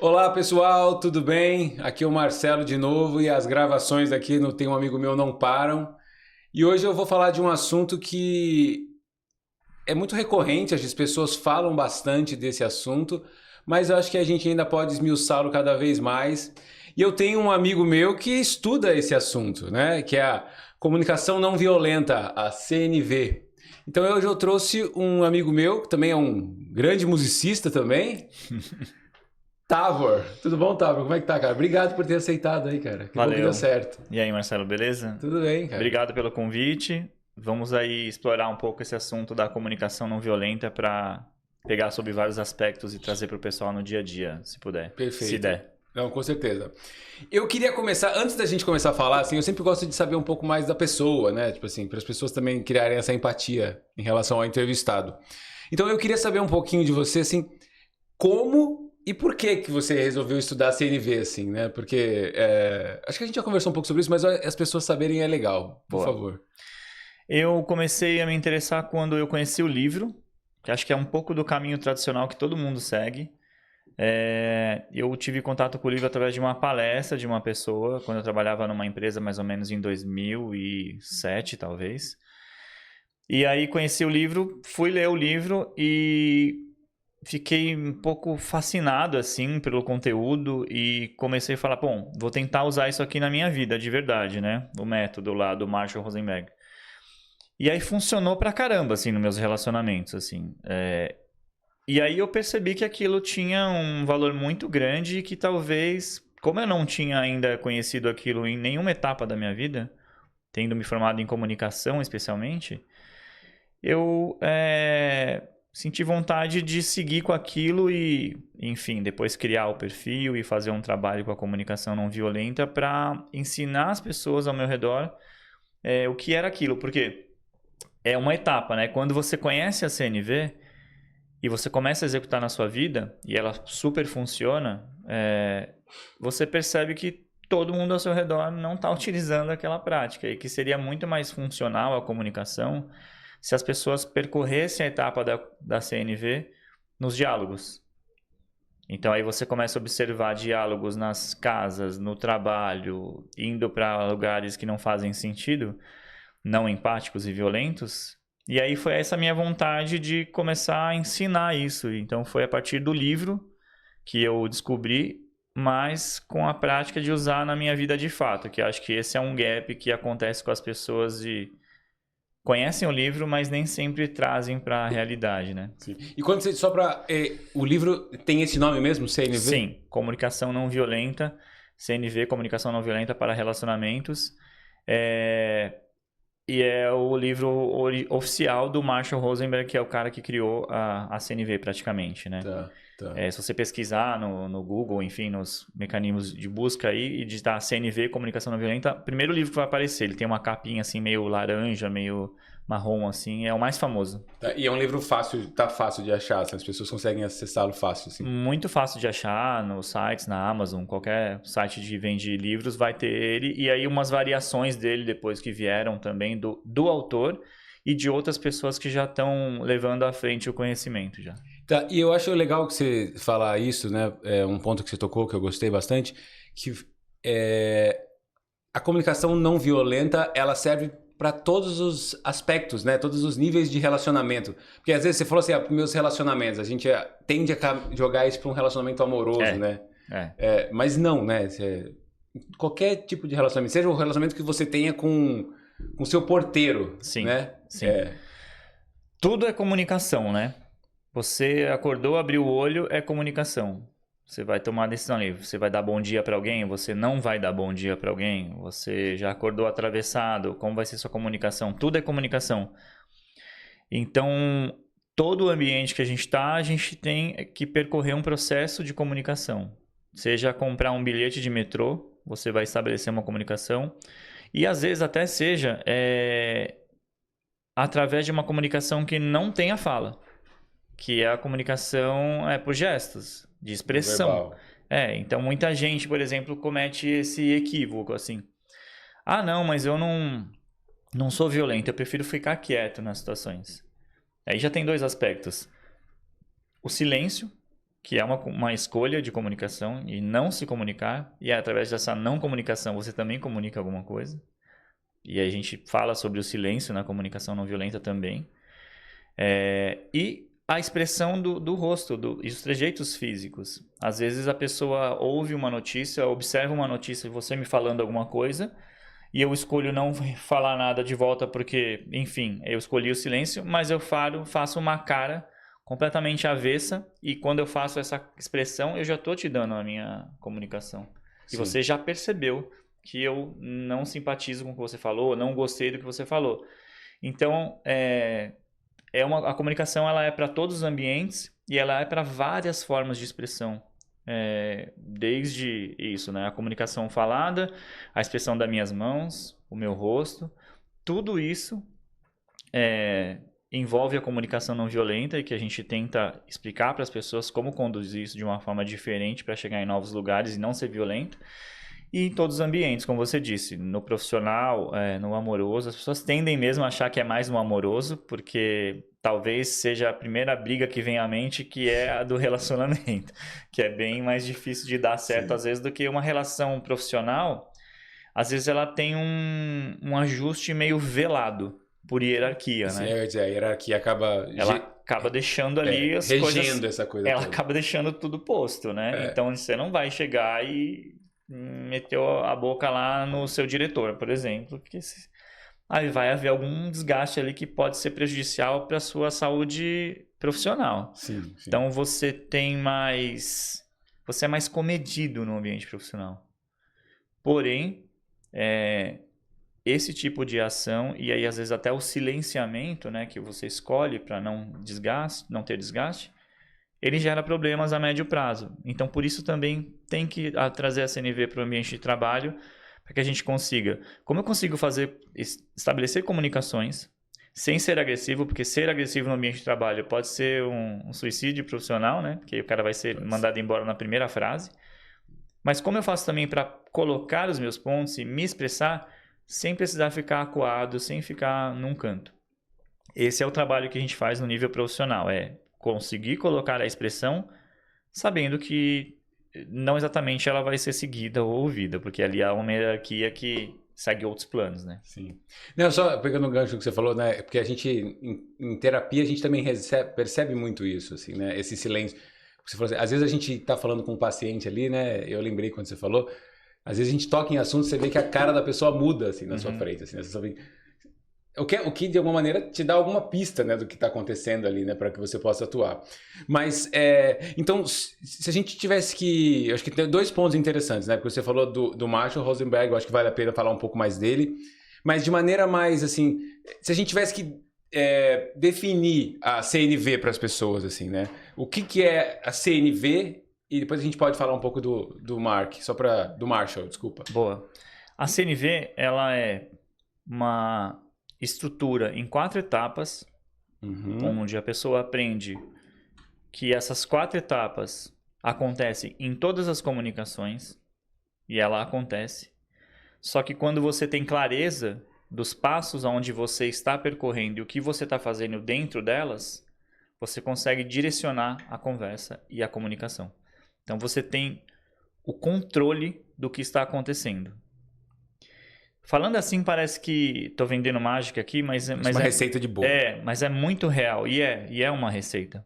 Olá pessoal, tudo bem? Aqui é o Marcelo de novo e as gravações aqui no Tem um Amigo Meu não param. E hoje eu vou falar de um assunto que é muito recorrente, as pessoas falam bastante desse assunto, mas eu acho que a gente ainda pode esmiuçá-lo cada vez mais. E eu tenho um amigo meu que estuda esse assunto, né? Que é a comunicação não violenta, a CNV. Então hoje eu trouxe um amigo meu, que também é um grande musicista também, Tavor. Tudo bom, Tavor? Como é que tá, cara? Obrigado por ter aceitado aí, cara. Que bom que deu Valeu. certo. E aí, Marcelo, beleza? Tudo bem, cara. Obrigado pelo convite. Vamos aí explorar um pouco esse assunto da comunicação não violenta para pegar sobre vários aspectos e trazer para o pessoal no dia a dia, se puder. Se Perfeito. der. Não, com certeza. Eu queria começar, antes da gente começar a falar, assim, eu sempre gosto de saber um pouco mais da pessoa, né? Tipo assim, para as pessoas também criarem essa empatia em relação ao entrevistado. Então eu queria saber um pouquinho de você, assim, como e por que que você resolveu estudar CNV, assim, né? Porque acho que a gente já conversou um pouco sobre isso, mas as pessoas saberem é legal, por Boa. favor. Eu comecei a me interessar quando eu conheci o livro, que acho que é um pouco do caminho tradicional que todo mundo segue. Eu tive contato com o livro através de uma palestra de uma pessoa, quando eu trabalhava numa empresa mais ou menos em 2007, talvez. E aí conheci o livro, fui ler o livro e fiquei um pouco fascinado assim pelo conteúdo e comecei a falar, bom, vou tentar usar isso aqui na minha vida de verdade, né? O método lá do Marshall Rosenberg. E aí funcionou pra caramba assim nos meus relacionamentos assim. E aí eu percebi que aquilo tinha um valor muito grande e que talvez, como eu não tinha ainda conhecido aquilo em nenhuma etapa da minha vida, tendo me formado em comunicação especialmente, eu senti vontade de seguir com aquilo e, enfim, depois criar o perfil e fazer um trabalho com a comunicação não violenta para ensinar as pessoas ao meu redor o que era aquilo. Porque é uma etapa, né? Quando você conhece a CNV e você começa a executar na sua vida e ela super funciona, você percebe que todo mundo ao seu redor não está utilizando aquela prática e que seria muito mais funcional a comunicação se as pessoas percorressem a etapa da CNV nos diálogos. Então aí você começa a observar diálogos nas casas, no trabalho, indo para lugares que não fazem sentido, não empáticos e violentos. E aí foi essa minha vontade de começar a ensinar isso. Então foi a partir do livro que eu descobri, mas com a prática de usar na minha vida de fato, que acho que esse é um gap que acontece com as pessoas e conhecem o livro, mas nem sempre trazem para a realidade, né? Sim. E quando você o livro tem esse nome mesmo, CNV? Sim, Comunicação Não Violenta, CNV, Comunicação Não Violenta para Relacionamentos. E é o livro oficial do Marshall Rosenberg, que é o cara que criou a CNV praticamente, né? Tá, tá. Se você pesquisar no Google, enfim, nos mecanismos de busca aí e digitar CNV, Comunicação Não Violenta, o primeiro livro que vai aparecer, ele tem uma capinha assim meio laranja, meio marrom assim, é o mais famoso. Tá, e é um livro fácil, tá fácil de achar, assim, as pessoas conseguem acessá-lo fácil, assim. Muito fácil de achar nos sites, na Amazon, qualquer site de vende livros vai ter ele. E aí umas variações dele depois que vieram também do autor e de outras pessoas que já estão levando à frente o conhecimento já. Tá, e eu acho legal que você falar isso, né? É um ponto que você tocou que eu gostei bastante, que a comunicação não violenta, ela serve para todos os aspectos, né? Todos os níveis de relacionamento. Porque às vezes você falou assim, meus relacionamentos, a gente tende a jogar isso para um relacionamento amoroso, né? Mas não, né? Qualquer tipo de relacionamento, seja o relacionamento que você tenha com o seu porteiro, Sim, né? sim. Tudo é comunicação, né? Você acordou, abriu o olho, é comunicação. Você vai tomar decisão ali. Você vai dar bom dia para alguém? Você não vai dar bom dia para alguém? Você já acordou atravessado? Como vai ser sua comunicação? Tudo é comunicação. Então, todo o ambiente que a gente está, a gente tem que percorrer um processo de comunicação. Seja comprar um bilhete de metrô, você vai estabelecer uma comunicação. E às vezes até seja através de uma comunicação que não tenha fala. Que é a comunicação por gestos, de expressão. Verbal. Então muita gente, por exemplo, comete esse equívoco, assim. Ah, não, mas eu não sou violento, eu prefiro ficar quieto nas situações. Aí já tem dois aspectos. O silêncio, que é uma escolha de comunicação e não se comunicar, e através dessa não comunicação você também comunica alguma coisa. E aí a gente fala sobre o silêncio na comunicação não violenta também. E a expressão do rosto e os trejeitos físicos. Às vezes a pessoa ouve uma notícia, observa uma notícia de você me falando alguma coisa, e eu escolho não falar nada de volta porque, enfim, eu escolhi o silêncio, mas eu faço uma cara completamente avessa, e quando eu faço essa expressão, eu já estou te dando a minha comunicação. E você já percebeu que eu não simpatizo com o que você falou, não gostei do que você falou. Então, a comunicação ela é para todos os ambientes e ela é para várias formas de expressão. Desde isso, né? A comunicação falada, a expressão das minhas mãos, o meu rosto, tudo isso envolve a comunicação não violenta, e que a gente tenta explicar para as pessoas como conduzir isso de uma forma diferente para chegar em novos lugares e não ser violento. E em todos os ambientes, como você disse, no profissional, no amoroso, as pessoas tendem mesmo a achar que é mais no amoroso, porque talvez seja a primeira briga que vem à mente, que é a do relacionamento, que é bem mais difícil de dar certo, às vezes, do que uma relação profissional. Às vezes ela tem um ajuste meio velado por hierarquia, né? A hierarquia acaba... Ela acaba deixando ali as regendo coisas... essa coisa ela toda. acaba deixando tudo posto, né? Então você não vai chegar e meteu a boca lá no seu diretor, por exemplo, porque aí vai haver algum desgaste ali que pode ser prejudicial para a sua saúde profissional. Sim. Então você é mais comedido no ambiente profissional. Porém, esse tipo de ação, e aí às vezes até o silenciamento, né, que você escolhe para não ter desgaste, ele gera problemas a médio prazo. Então, por isso também tem que trazer a CNV para o ambiente de trabalho, para que a gente consiga... Como eu consigo estabelecer comunicações sem ser agressivo, porque ser agressivo no ambiente de trabalho pode ser um suicídio profissional, né? Porque o cara vai ser mandado embora na primeira frase. Mas como eu faço também para colocar os meus pontos e me expressar sem precisar ficar acuado, sem ficar num canto. Esse é o trabalho que a gente faz no nível profissional, conseguir colocar a expressão sabendo que não exatamente ela vai ser seguida ou ouvida, porque ali há uma hierarquia que segue outros planos, né? Sim. Não, só pegando o gancho que você falou, né? Porque a gente, em terapia, a gente também percebe muito isso, assim, né? Esse silêncio. Você falou assim, às vezes a gente tá falando com um paciente ali, né? Eu lembrei quando você falou, às vezes a gente toca em assunto, você vê que a cara da pessoa muda, assim, na sua frente, assim, né? Você só vê... O que, de alguma maneira, te dá alguma pista, né, do que está acontecendo ali, né, para que você possa atuar. Mas, então, se a gente tivesse que... Eu acho que tem 2 pontos interessantes, né, porque você falou do Marshall Rosenberg, eu acho que vale a pena falar um pouco mais dele, mas de maneira mais, assim, se a gente tivesse que definir a CNV para as pessoas, assim, né, o que é a CNV, e depois a gente pode falar um pouco do Marshall, desculpa. Boa. A CNV, ela é uma estrutura em 4 etapas, onde a pessoa aprende que essas 4 etapas acontecem em todas as comunicações, e ela acontece. Só que quando você tem clareza dos passos aonde você está percorrendo e o que você está fazendo dentro delas, você consegue direcionar a conversa e a comunicação. Então você tem o controle do que está acontecendo. Falando assim, parece que estou vendendo mágica aqui, mas uma receita de bolo. Mas é muito real, e é uma receita.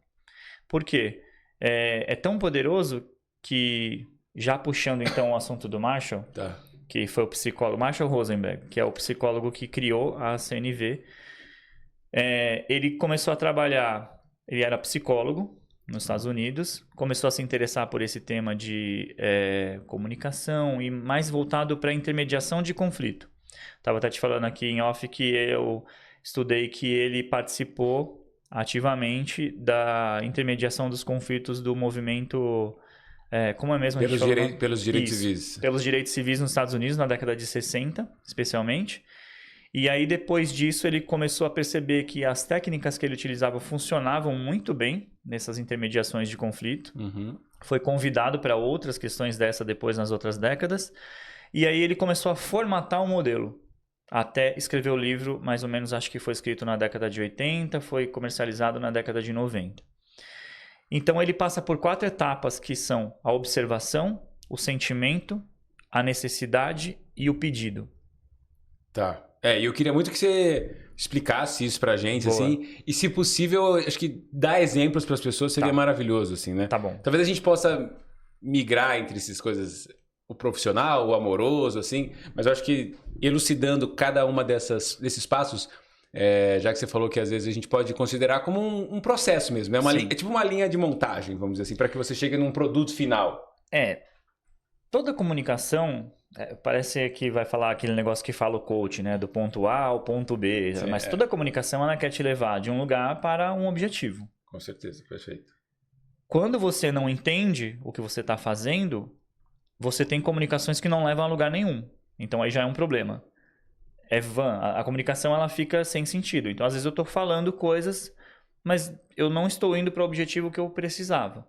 Por quê? É tão poderoso que, já puxando então o assunto do Marshall, que foi o psicólogo, Marshall Rosenberg, que é o psicólogo que criou a CNV, ele começou a trabalhar, ele era psicólogo nos Estados Unidos, começou a se interessar por esse tema de comunicação e mais voltado para intermediação de conflito. Estava até te falando aqui em off que eu estudei que ele participou ativamente da intermediação dos conflitos do movimento... como é mesmo? Pelos direitos civis. Pelos direitos civis nos Estados Unidos, na década de 60, especialmente. E aí, depois disso, ele começou a perceber que as técnicas que ele utilizava funcionavam muito bem nessas intermediações de conflito. Foi convidado para outras questões dessa depois nas outras décadas. E aí ele começou a formatar um modelo. Até escrever o livro, mais ou menos, acho que foi escrito na década de 80, foi comercializado na década de 90. Então ele passa por 4 etapas que são a observação, o sentimento, a necessidade e o pedido. Tá. E eu queria muito que você explicasse isso pra gente, Boa. assim. E se possível, acho que dar exemplos para as pessoas seria maravilhoso, assim, né? Tá bom. Talvez a gente possa migrar entre essas coisas, o profissional, o amoroso, assim. Mas eu acho que elucidando cada uma desses passos, já que você falou que às vezes a gente pode considerar como um processo mesmo. É tipo uma linha de montagem, vamos dizer assim, para que você chegue num produto final. Toda comunicação, parece que vai falar aquele negócio que fala o coach, né? Do ponto A ao ponto B. Sim, mas toda comunicação, ela quer te levar de um lugar para um objetivo. Com certeza, perfeito. Quando você não entende o que você está fazendo, você tem comunicações que não levam a lugar nenhum. Então aí já é um problema. É vã. A comunicação, ela fica sem sentido. Então às vezes eu estou falando coisas, mas eu não estou indo para o objetivo que eu precisava.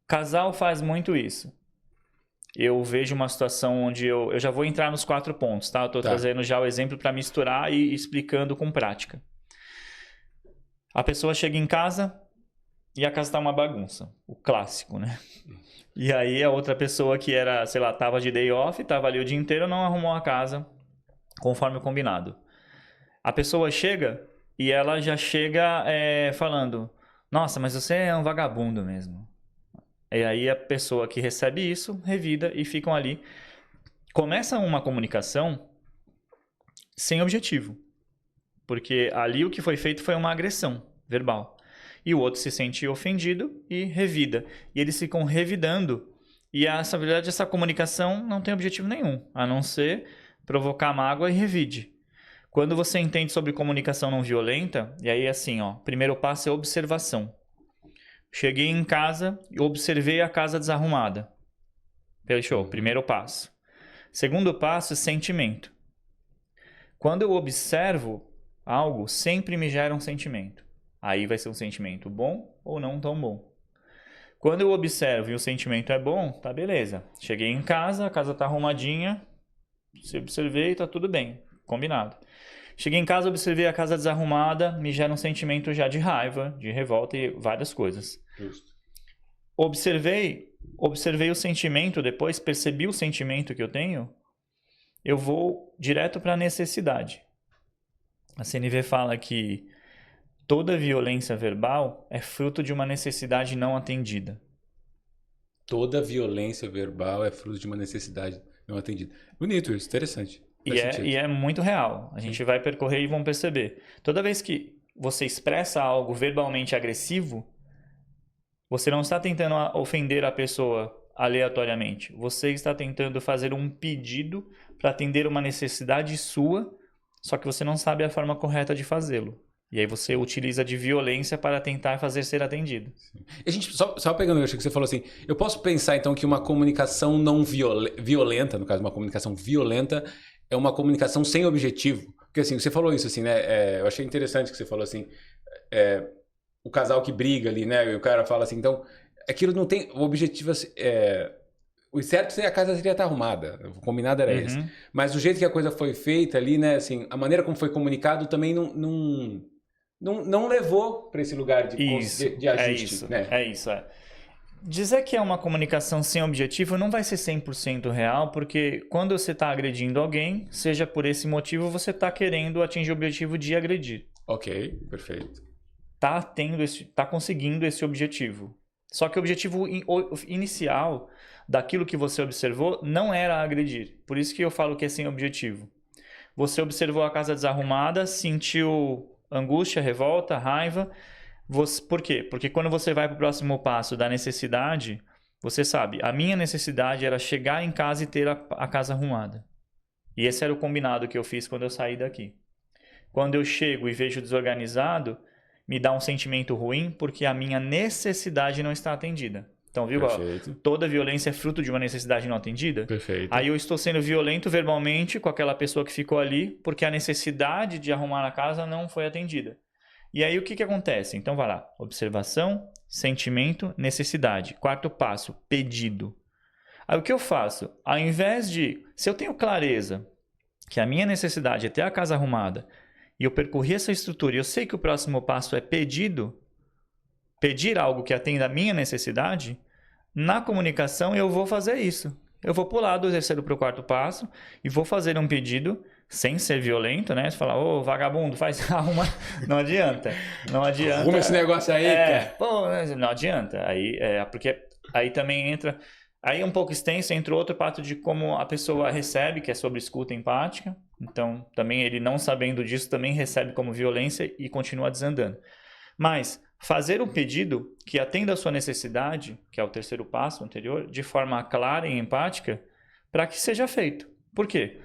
Casal faz muito isso. Eu vejo uma situação onde eu já vou entrar nos 4 pontos, tá? Eu estou trazendo já o exemplo para misturar e explicando com prática. A pessoa chega em casa e a casa está uma bagunça. O clássico, né? E aí a outra pessoa que era, sei lá, tava de day off, tava ali o dia inteiro, não arrumou a casa conforme o combinado. A pessoa chega e ela já chega falando: nossa, mas você é um vagabundo mesmo. E aí a pessoa que recebe isso, revida e ficam ali. Começa uma comunicação sem objetivo. Porque ali o que foi feito foi uma agressão verbal. E o outro se sente ofendido e revida. E eles ficam revidando. E na verdade essa comunicação não tem objetivo nenhum, a não ser provocar mágoa e revide. Quando você entende sobre comunicação não violenta, e aí assim, primeiro passo é observação. Cheguei em casa e observei a casa desarrumada. Fechou, primeiro passo. Segundo passo é sentimento. Quando eu observo algo, sempre me gera um sentimento. Aí vai ser um sentimento bom ou não tão bom. Quando eu observo e o sentimento é bom, tá beleza. Cheguei em casa, a casa tá arrumadinha, se observei, tá tudo bem, combinado. Cheguei em casa, observei a casa desarrumada, me gera um sentimento já de raiva, de revolta e várias coisas. Justo. Observei o sentimento, depois percebi o sentimento que eu tenho, eu vou direto para a necessidade. A CNV fala que toda violência verbal é fruto de uma necessidade não atendida. Toda violência verbal é fruto de uma necessidade não atendida. Bonito isso, interessante. E é muito real. A gente vai percorrer e vão perceber. Toda vez que você expressa algo verbalmente agressivo, você não está tentando ofender a pessoa aleatoriamente. Você está tentando fazer um pedido para atender uma necessidade sua, só que você não sabe a forma correta de fazê-lo. E aí você utiliza de violência para tentar fazer ser atendido. A gente, só pegando o que você falou assim, eu posso pensar então que uma comunicação não violenta, no caso uma comunicação violenta, é uma comunicação sem objetivo. Porque assim, você falou isso assim, né? Eu achei interessante que você falou assim, o casal que briga ali, né? E o cara fala assim, então, aquilo não tem o objetivo, o certo seria a casa seria estar arrumada, o combinado era esse. Mas do jeito que a coisa foi feita ali, né? Assim, a maneira como foi comunicado também não levou para esse lugar de ajuste. É isso. Dizer que é uma comunicação sem objetivo não vai ser 100% real, porque quando você está agredindo alguém, seja por esse motivo, você está querendo atingir o objetivo de agredir. Ok, perfeito. Tá conseguindo esse objetivo. Só que o objetivo inicial daquilo que você observou não era agredir. Por isso que eu falo que é sem objetivo. Você observou a casa desarrumada, sentiu angústia, revolta, raiva. Por quê? Porque quando você vai para o próximo passo da necessidade, você sabe, a minha necessidade era chegar em casa e ter a casa arrumada. E esse era o combinado que eu fiz quando eu saí daqui. Quando eu chego e vejo desorganizado, me dá um sentimento ruim porque a minha necessidade não está atendida. Então, viu? Toda violência é fruto de uma necessidade não atendida? Perfeito. Aí eu estou sendo violento verbalmente com aquela pessoa que ficou ali porque a necessidade de arrumar a casa não foi atendida. E aí o que acontece? Então vai lá, observação, sentimento, necessidade. Quarto passo, pedido. Aí o que eu faço? Ao invés de, se eu tenho clareza que a minha necessidade é ter a casa arrumada e eu percorri essa estrutura e eu sei que o próximo passo é pedido, pedir algo que atenda a minha necessidade, na comunicação eu vou fazer isso. Eu vou pular do terceiro para o quarto passo e vou fazer um pedido sem ser violento, né? Você fala, ô, vagabundo, faz arruma. Não adianta. Não adianta. Arruma esse negócio aí, cara. Pô, não adianta. Aí, porque aí também entra... Aí um pouco extenso, entra outro passo de como a pessoa recebe, que é sobre escuta empática. Então, também ele não sabendo disso, também recebe como violência e continua desandando. Mas fazer um pedido que atenda a sua necessidade, que é o terceiro passo anterior, de forma clara e empática, para que seja feito. Por quê?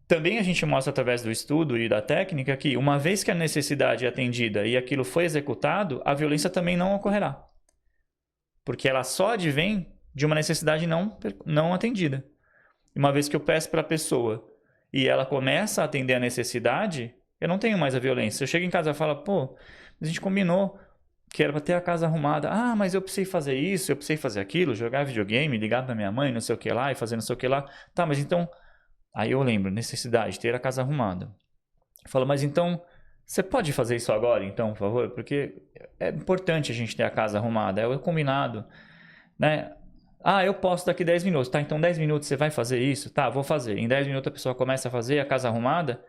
Também a gente mostra através do estudo e da técnica que uma vez que a necessidade é atendida e aquilo foi executado, a violência também não ocorrerá. Porque ela só advém de uma necessidade não atendida. Uma vez que eu peço para a pessoa e ela começa a atender a necessidade, eu não tenho mais a violência. Eu chego em casa e falo, pô, a gente combinou que era para ter a casa arrumada. Ah, mas eu precisei fazer isso, eu precisei fazer aquilo, jogar videogame, ligar para minha mãe, não sei o que lá, e fazer não sei o que lá. Tá, mas então... Aí eu lembro, necessidade, ter a casa arrumada. Eu falo, mas então, você pode fazer isso agora, então, por favor? Porque é importante a gente ter a casa arrumada, é o combinado, né? Ah, eu posso daqui 10 minutos. Tá, então 10 minutos você vai fazer isso? Tá, vou fazer. Em 10 minutos a pessoa começa a fazer a casa arrumada.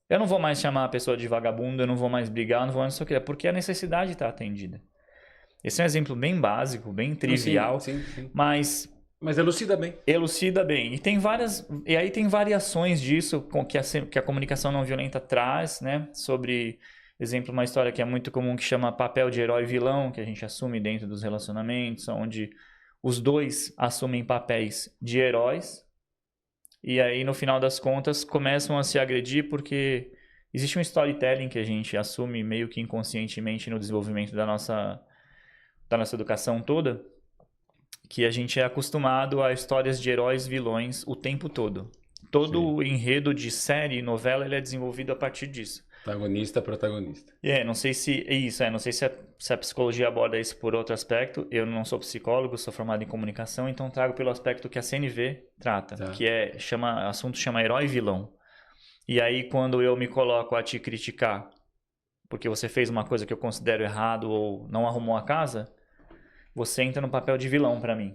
Eu não vou mais chamar a pessoa de vagabundo, eu não vou mais brigar, eu não vou mais não sei o que, porque a necessidade está atendida. Esse é um exemplo bem básico, bem trivial, sim. mas elucida bem. Elucida bem. E aí tem variações disso que a comunicação não violenta traz, né? Sobre, exemplo, uma história que é muito comum que chama papel de herói e vilão, que a gente assume dentro dos relacionamentos, onde os dois assumem papéis de heróis e aí no final das contas começam a se agredir porque existe um storytelling que a gente assume meio que inconscientemente no desenvolvimento da nossa educação toda, que a gente é acostumado a histórias de heróis e vilões o tempo todo. Todo o enredo de série e novela ele é desenvolvido a partir disso. Protagonista. Não sei se a psicologia aborda isso por outro aspecto. Eu não sou psicólogo, sou formado em comunicação, então trago pelo aspecto que a CNV trata, que o assunto chama herói e vilão. E aí quando eu me coloco a te criticar porque você fez uma coisa que eu considero errado ou não arrumou a casa, você entra no papel de vilão pra mim.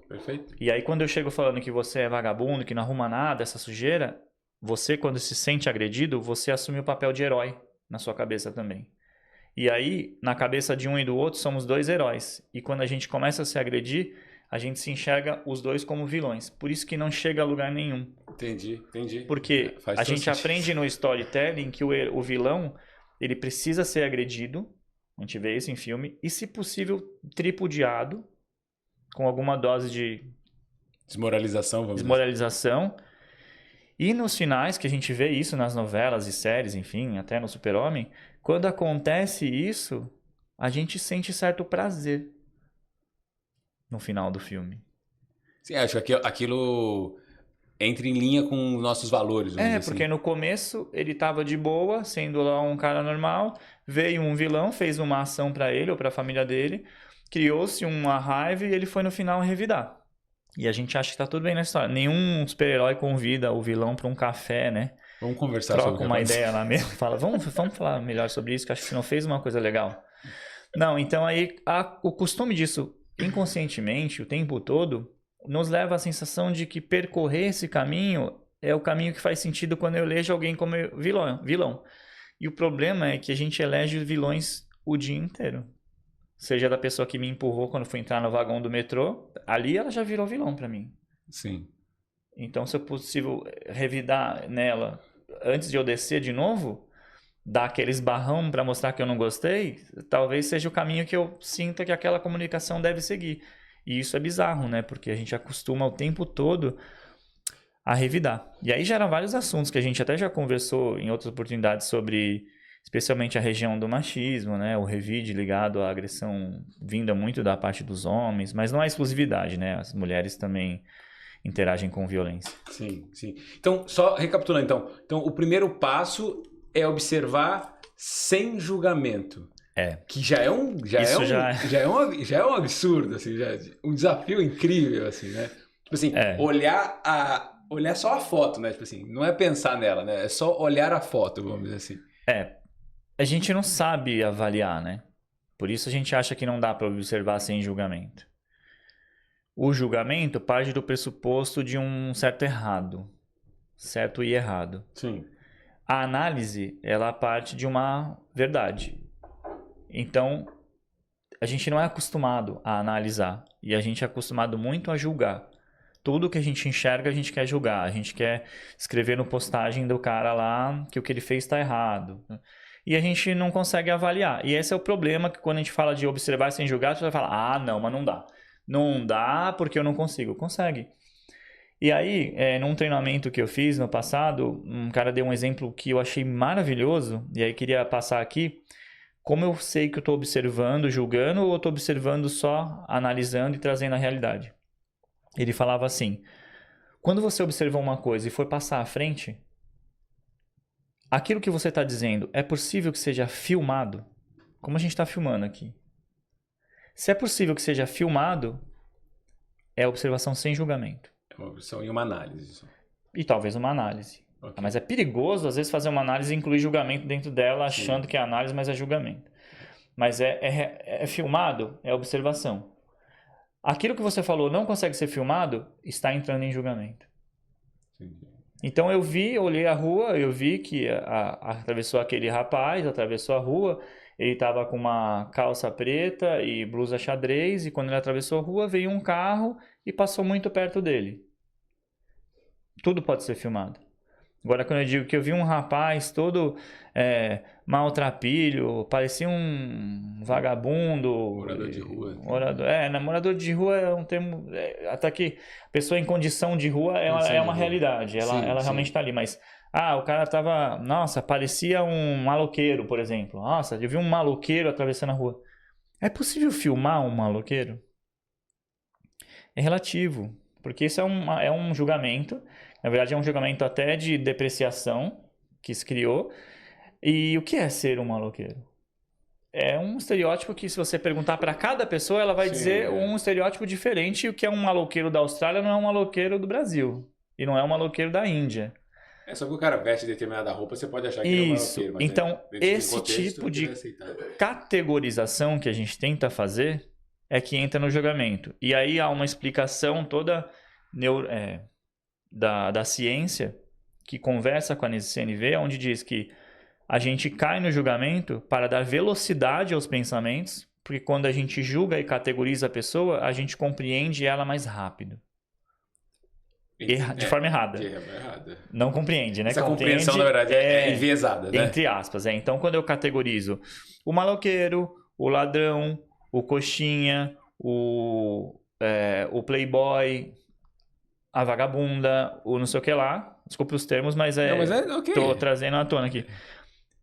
Perfeito. E aí quando eu chego falando que você é vagabundo, que não arruma nada, essa sujeira, você quando se sente agredido, você assume o papel de herói na sua cabeça também. E aí, na cabeça de um e do outro, somos dois heróis. E quando a gente começa a se agredir, a gente se enxerga os dois como vilões. Por isso que não chega a lugar nenhum. Entendi. Porque a gente aprende no storytelling que o vilão, ele precisa ser agredido. A gente vê isso em filme. E, se possível, tripudiado, com alguma dose de desmoralização. E nos finais, que a gente vê isso nas novelas e séries, enfim, até no Super-Homem, quando acontece isso, a gente sente certo prazer no final do filme. Sim, acho que aquilo entra em linha com nossos valores. Porque no começo ele estava de boa, sendo lá um cara normal, veio um vilão, fez uma ação para ele ou para a família dele, criou-se uma raiva e ele foi no final revidar. E a gente acha que tá tudo bem na história. Nenhum super-herói convida o vilão para um café, né? Vamos conversar sobre isso. Troca uma ideia lá mesmo. Fala, vamos falar melhor sobre isso, que acho que você não fez uma coisa legal. Não, então aí o costume disso inconscientemente, o tempo todo, nos leva à sensação de que percorrer esse caminho é o caminho que faz sentido quando eu elejo alguém como vilão. E o problema é que a gente elege vilões o dia inteiro. Seja da pessoa que me empurrou quando fui entrar no vagão do metrô, ali ela já virou vilão pra mim. Sim. Então, se é possível revidar nela antes de eu descer de novo, dar aquele esbarrão pra mostrar que eu não gostei, talvez seja o caminho que eu sinta que aquela comunicação deve seguir. E isso é bizarro, né? Porque a gente acostuma o tempo todo a revidar. E aí gera vários assuntos que a gente até já conversou em outras oportunidades sobre... especialmente a região do machismo, né? O revide ligado à agressão vinda muito da parte dos homens, mas não há exclusividade, né? As mulheres também interagem com violência. Sim. Então, só recapitulando, então o primeiro passo é observar sem julgamento. Que já é um absurdo, assim, já é um desafio incrível, assim, né? Tipo assim, olhar só a foto, né? Tipo assim, não é pensar nela, né? É só olhar a foto, vamos dizer assim. A gente não sabe avaliar, né? Por isso a gente acha que não dá para observar sem julgamento. O julgamento parte do pressuposto de um certo errado. Certo e errado. Sim. A análise, ela parte de uma verdade. Então, a gente não é acostumado a analisar. E a gente é acostumado muito a julgar. Tudo que a gente enxerga, a gente quer julgar. A gente quer escrever no postagem do cara lá que o que ele fez está errado. E a gente não consegue avaliar. E esse é o problema, que quando a gente fala de observar sem julgar, você vai falar, ah, não, mas não dá. Não dá porque eu não consigo. Consegue. E aí, num treinamento que eu fiz no passado, um cara deu um exemplo que eu achei maravilhoso, e aí queria passar aqui. Como eu sei que eu estou observando, julgando, ou eu estou observando só, analisando e trazendo a realidade? Ele falava assim, quando você observa uma coisa e for passar à frente, aquilo que você está dizendo é possível que seja filmado? Como a gente está filmando aqui. Se é possível que seja filmado, é observação sem julgamento. É uma observação e uma análise. E talvez uma análise. Okay. Mas é perigoso, às vezes, fazer uma análise e incluir julgamento dentro dela, achando que é análise, mas é julgamento. Mas é filmado, é observação. Aquilo que você falou não consegue ser filmado, está entrando em julgamento. Entendi. Então eu olhei a rua, eu vi que atravessou aquele rapaz, atravessou a rua, ele estava com uma calça preta e blusa xadrez, e quando ele atravessou a rua, veio um carro e passou muito perto dele. Tudo pode ser filmado. Agora, quando eu digo que eu vi um rapaz todo maltrapilho, parecia um vagabundo. Morador de rua. Morador de rua é um termo... até que a pessoa em condição de rua é uma realidade. Ela realmente está ali. Mas, o cara tava... Nossa, parecia um maloqueiro, por exemplo. Nossa, eu vi um maloqueiro atravessando a rua. É possível filmar um maloqueiro? É relativo. Porque isso é um julgamento... Na verdade, é um julgamento até de depreciação que se criou. E o que é ser um maloqueiro? É um estereótipo que, se você perguntar para cada pessoa, ela vai dizer um estereótipo diferente. E o que é um maloqueiro da Austrália não é um maloqueiro do Brasil. E não é um maloqueiro da Índia. É só que o cara veste determinada roupa, você pode achar que ele é um maloqueiro. Mas então, esse tipo de categorização que a gente tenta fazer é que entra no julgamento. E aí há uma explicação toda da ciência, que conversa com a CNV, onde diz que a gente cai no julgamento para dar velocidade aos pensamentos, porque quando a gente julga e categoriza a pessoa, a gente compreende ela mais rápido. De forma errada. Não compreende, né? Essa compreensão, na verdade, é enviesada, né? Entre aspas. Então, quando eu categorizo o maloqueiro, o ladrão, o coxinha, o playboy... a vagabunda, o não sei o que lá. Desculpa os termos, mas okay. Tô trazendo à tona aqui.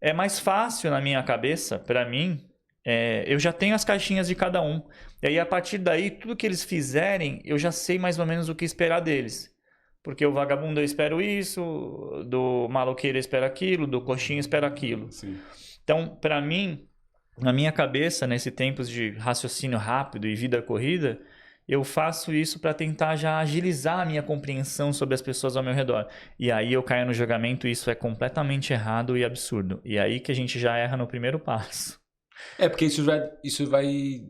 É mais fácil na minha cabeça, para mim, eu já tenho as caixinhas de cada um. E aí, a partir daí, tudo que eles fizerem, eu já sei mais ou menos o que esperar deles. Porque o vagabundo eu espero isso, do maloqueiro eu espero aquilo, do coxinho eu espero aquilo. Sim. Então, para mim, na minha cabeça, nesse tempos de raciocínio rápido e vida corrida, eu faço isso para tentar já agilizar a minha compreensão sobre as pessoas ao meu redor. E aí eu caio no julgamento e isso é completamente errado e absurdo. E aí que a gente já erra no primeiro passo. Porque isso vai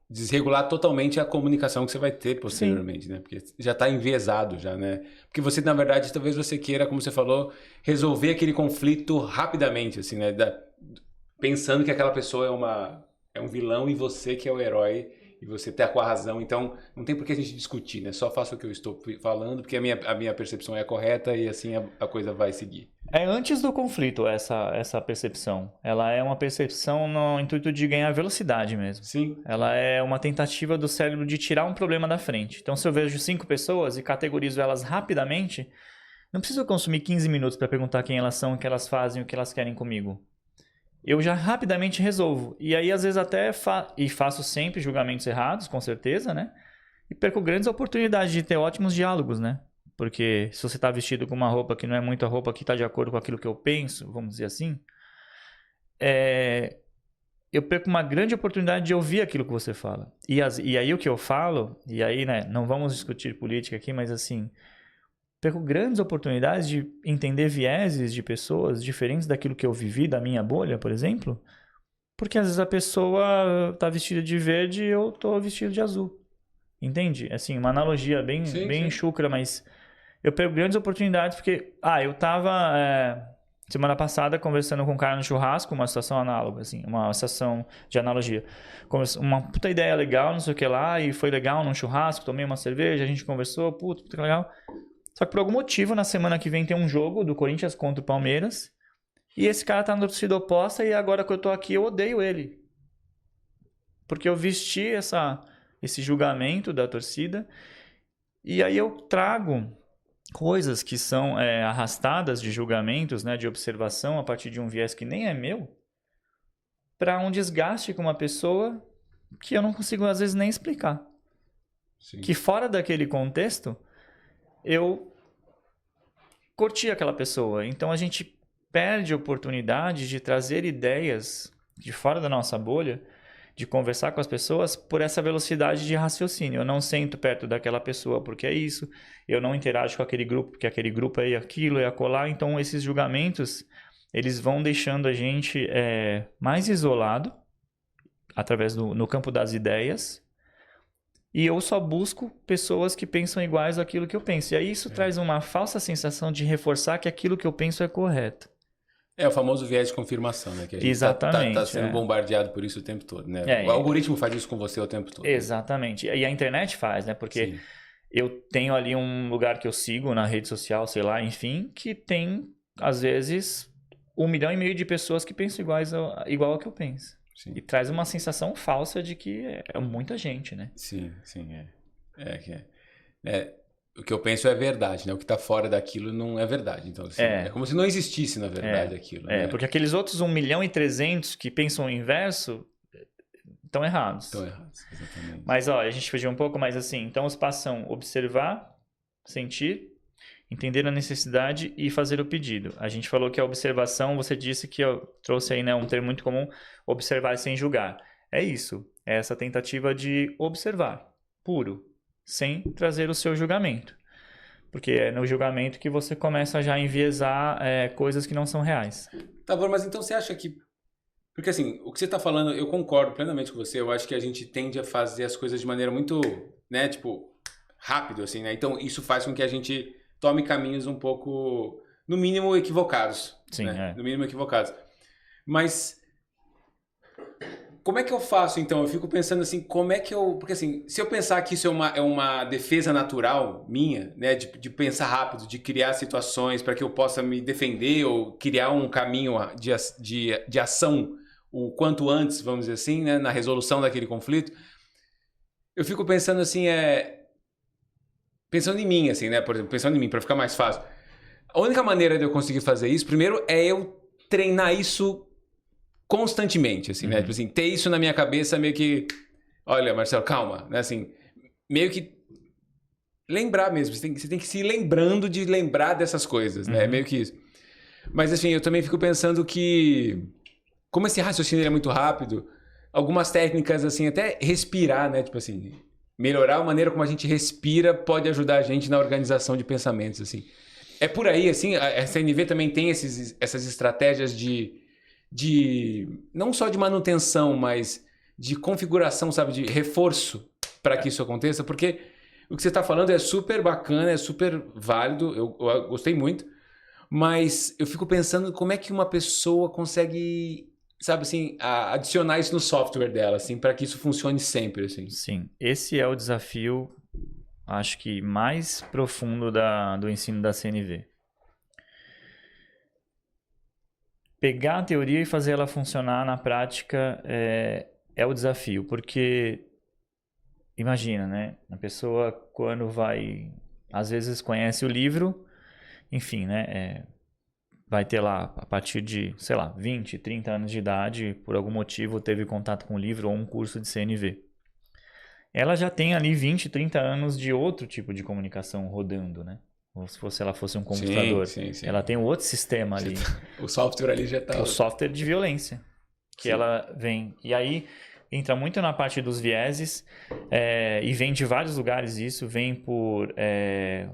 desregular totalmente a comunicação que você vai ter posteriormente, né? Porque já está enviesado já, né? Porque você, na verdade, talvez você queira, como você falou, resolver aquele conflito rapidamente, assim, né? Pensando que aquela pessoa é um vilão e você que é o herói. E você tá com a razão, então não tem por que a gente discutir, né? Só faça o que eu estou falando, porque a minha percepção é correta e assim a coisa vai seguir. É antes do conflito essa percepção. Ela é uma percepção no intuito de ganhar velocidade mesmo. Sim. Ela é uma tentativa do cérebro de tirar um problema da frente. Então, se eu vejo 5 pessoas e categorizo elas rapidamente, não preciso consumir 15 minutos para perguntar quem elas são, o que elas fazem, o que elas querem comigo. Eu já rapidamente resolvo. E aí, às vezes, até faço sempre julgamentos errados, com certeza, né? E perco grandes oportunidades de ter ótimos diálogos, né? Porque se você está vestido com uma roupa que não é muito a roupa que está de acordo com aquilo que eu penso, vamos dizer assim, eu perco uma grande oportunidade de ouvir aquilo que você fala. E aí o que eu falo, e aí, né, não vamos discutir política aqui, mas assim... perco grandes oportunidades de entender vieses de pessoas diferentes daquilo que eu vivi, da minha bolha, por exemplo, Porque às vezes a pessoa tá vestida de verde e eu tô vestido de azul. Entende? Assim, uma analogia Sim, bem sim. chucra, mas eu pego grandes oportunidades porque... eu tava semana passada conversando com um cara no churrasco, uma situação análoga, assim, uma situação de analogia. Uma puta ideia legal, não sei o que lá, e foi legal num churrasco, tomei uma cerveja, a gente conversou, puta legal. Só que por algum motivo, na semana que vem tem um jogo do Corinthians contra o Palmeiras, e esse cara tá na torcida oposta e agora que eu tô aqui eu odeio ele. Porque eu vesti esse julgamento da torcida e aí eu trago coisas que são arrastadas de julgamentos, né, de observação a partir de um viés que nem é meu, para um desgaste com uma pessoa que eu não consigo às vezes nem explicar. Sim. Que fora daquele contexto, eu curti aquela pessoa. Então a gente perde a oportunidade de trazer ideias de fora da nossa bolha, de conversar com as pessoas por essa velocidade de raciocínio. Eu não sento perto daquela pessoa porque é isso, eu não interajo com aquele grupo porque aquele grupo é aquilo, é acolá. Então esses julgamentos, eles vão deixando a gente mais isolado através no campo das ideias. E eu só busco pessoas que pensam iguais àquilo que eu penso. E aí isso traz uma falsa sensação de reforçar que aquilo que eu penso é correto. É o famoso viés de confirmação, né? Que a gente Exatamente. tá sendo bombardeado por isso o tempo todo, né? O É, algoritmo faz isso com você o tempo todo. Exatamente. E a internet faz, né? Porque Sim. eu tenho ali um lugar que eu sigo na rede social, sei lá, enfim, que tem, às vezes, 1,5 milhão de pessoas que pensam igual ao que eu penso. Sim. E traz uma sensação falsa de que é muita gente, né? Sim, o que eu penso é verdade, né? O que tá fora daquilo não é verdade. Então, assim, é como se não existisse, na verdade, aquilo. Né? Porque aqueles outros 1,3 milhão que pensam o inverso estão errados. Estão errados, exatamente. Mas, a gente fugiu um pouco, mas assim, então os passos são observar, sentir, entender a necessidade e fazer o pedido. A gente falou que a observação, você disse que eu trouxe aí, né, um termo muito comum, observar sem julgar. É isso, é essa tentativa de observar, puro, sem trazer o seu julgamento. Porque é no julgamento que você começa já a enviesar coisas que não são reais. Tá bom, mas então você acha que... Porque assim, o que você tá falando, eu concordo plenamente com você, eu acho que a gente tende a fazer as coisas de maneira muito, né, tipo, rápido, assim, né? Então isso faz com que a gente tome caminhos um pouco, no mínimo, equivocados. Sim, né? No mínimo equivocados. Mas como é que eu faço, então? Eu fico pensando assim, como é que eu... Porque assim, se eu pensar que isso é uma defesa natural minha, né? De pensar rápido, de criar situações para que eu possa me defender ou criar um caminho de ação o quanto antes, vamos dizer assim, né? Na resolução daquele conflito, eu fico pensando assim, pensando em mim, assim, né? Por exemplo, pensando em mim, para ficar mais fácil. A única maneira de eu conseguir fazer isso, primeiro, é eu treinar isso constantemente, assim, né? Tipo assim, ter isso na minha cabeça meio que... Olha, Marcelo, calma, né? Assim, meio que lembrar mesmo. Você tem que se ir lembrando de lembrar dessas coisas, né? Meio que isso. Mas, assim, eu também fico pensando que... Como esse raciocínio é muito rápido, algumas técnicas, assim, até respirar, né? Tipo assim, melhorar a maneira como a gente respira pode ajudar a gente na organização de pensamentos, assim. É por aí, assim, a CNV também tem essas estratégias de não só de manutenção, mas de configuração, sabe, de reforço para que isso aconteça, porque o que você está falando é super bacana, é super válido, eu gostei muito, mas eu fico pensando como é que uma pessoa consegue, sabe, assim, adicionar isso no software dela, assim, para que isso funcione sempre, assim. Sim, esse é o desafio, acho que mais profundo do ensino da CNV. Pegar a teoria e fazer ela funcionar na prática é o desafio, porque imagina, né? A pessoa quando vai, às vezes conhece o livro, enfim, né? Vai ter lá, a partir de, sei lá, 20, 30 anos de idade, por algum motivo teve contato com o livro ou um curso de CNV. Ela já tem ali 20, 30 anos de outro tipo de comunicação rodando, né? Ou se ela fosse um computador. Sim. Ela tem um outro sistema ali. O software ali já está... O software de violência. Que ela vem... E aí entra muito na parte dos vieses. E vem de vários lugares isso. Vem por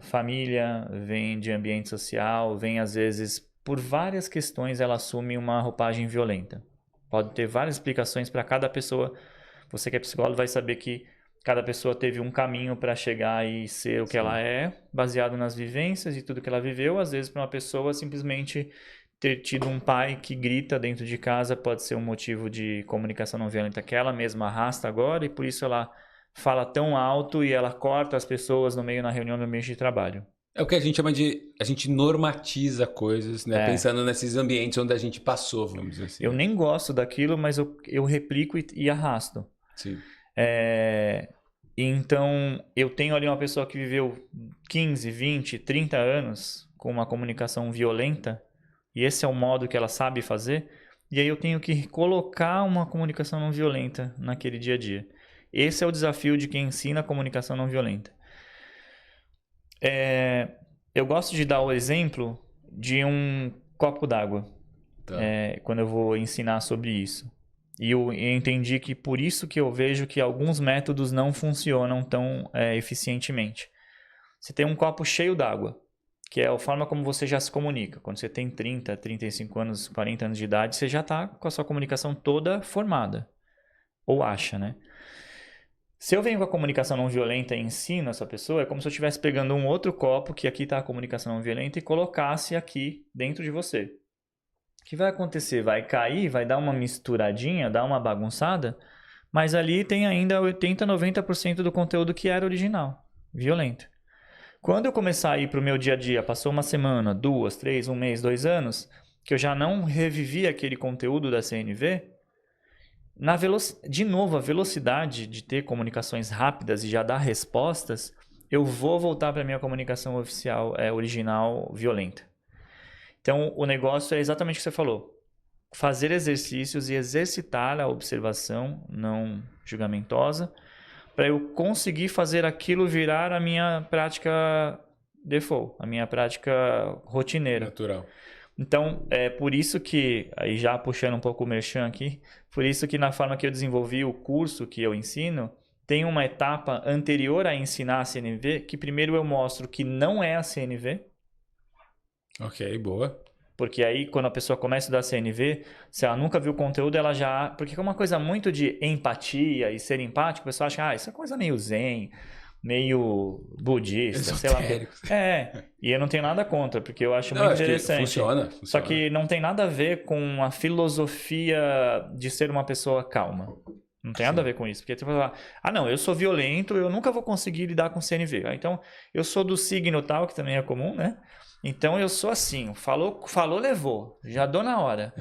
família, vem de ambiente social, vem às vezes... Por várias questões ela assume uma roupagem violenta. Pode ter várias explicações para cada pessoa. Você que é psicólogo vai saber que cada pessoa teve um caminho para chegar e ser o que ela é, baseado nas vivências e tudo que ela viveu. Às vezes, para uma pessoa, simplesmente ter tido um pai que grita dentro de casa pode ser um motivo de comunicação não violenta que ela mesma arrasta agora e por isso ela fala tão alto e ela corta as pessoas no meio na reunião no ambiente de trabalho. É o que a gente chama de... A gente normatiza coisas, né? Pensando nesses ambientes onde a gente passou, vamos dizer assim. Eu nem gosto daquilo, mas eu replico e arrasto. Sim. Então, eu tenho ali uma pessoa que viveu 15, 20, 30 anos com uma comunicação violenta, e esse é o modo que ela sabe fazer, e aí eu tenho que colocar uma comunicação não violenta naquele dia a dia. Esse é o desafio de quem ensina a comunicação não violenta. Eu gosto de dar o exemplo de um copo d'água, Tá. quando eu vou ensinar sobre isso. E eu entendi que por isso que eu vejo que alguns métodos não funcionam tão eficientemente. Você tem um copo cheio d'água, que é a forma como você já se comunica. Quando você tem 30, 35 anos, 40 anos de idade, você já está com a sua comunicação toda formada. Ou acha, né? Se eu venho com a comunicação não violenta e ensino essa pessoa, é como se eu estivesse pegando um outro copo, que aqui está a comunicação não violenta, e colocasse aqui dentro de você. O que vai acontecer? Vai cair, vai dar uma misturadinha, dar uma bagunçada, mas ali tem ainda 80, 90% do conteúdo que era original, violento. Quando eu começar a ir para o meu dia a dia, passou uma semana, 2, 3, 1 mês, 2 anos, que eu já não revivi aquele conteúdo da CNV, de novo, a velocidade de ter comunicações rápidas e já dar respostas, eu vou voltar para a minha comunicação oficial, original, violenta. Então, o negócio é exatamente o que você falou. Fazer exercícios e exercitar a observação não julgamentosa para eu conseguir fazer aquilo virar a minha prática default, a minha prática rotineira. Natural. Então, é por isso que, aí já puxando um pouco o merchan aqui, por isso que na forma que eu desenvolvi o curso que eu ensino, tem uma etapa anterior a ensinar a CNV, que primeiro eu mostro que não é a CNV. Ok, boa. Porque aí, quando a pessoa começa a estudar CNV, se ela nunca viu o conteúdo, ela já... Porque é uma coisa muito de empatia e ser empático, o pessoal acha, isso é coisa meio zen, meio budista, esotérico. Sei lá. E eu não tenho nada contra, porque eu acho muito acho interessante. Que funciona. Só que não tem nada a ver com a filosofia de ser uma pessoa calma. Não tem nada a ver com isso. Porque tu vai falar, não, eu sou violento, eu nunca vou conseguir lidar com CNV. Então, eu sou do signo tal, que também é comum, né? Então, eu sou assim, falou, levou. Já dou na hora.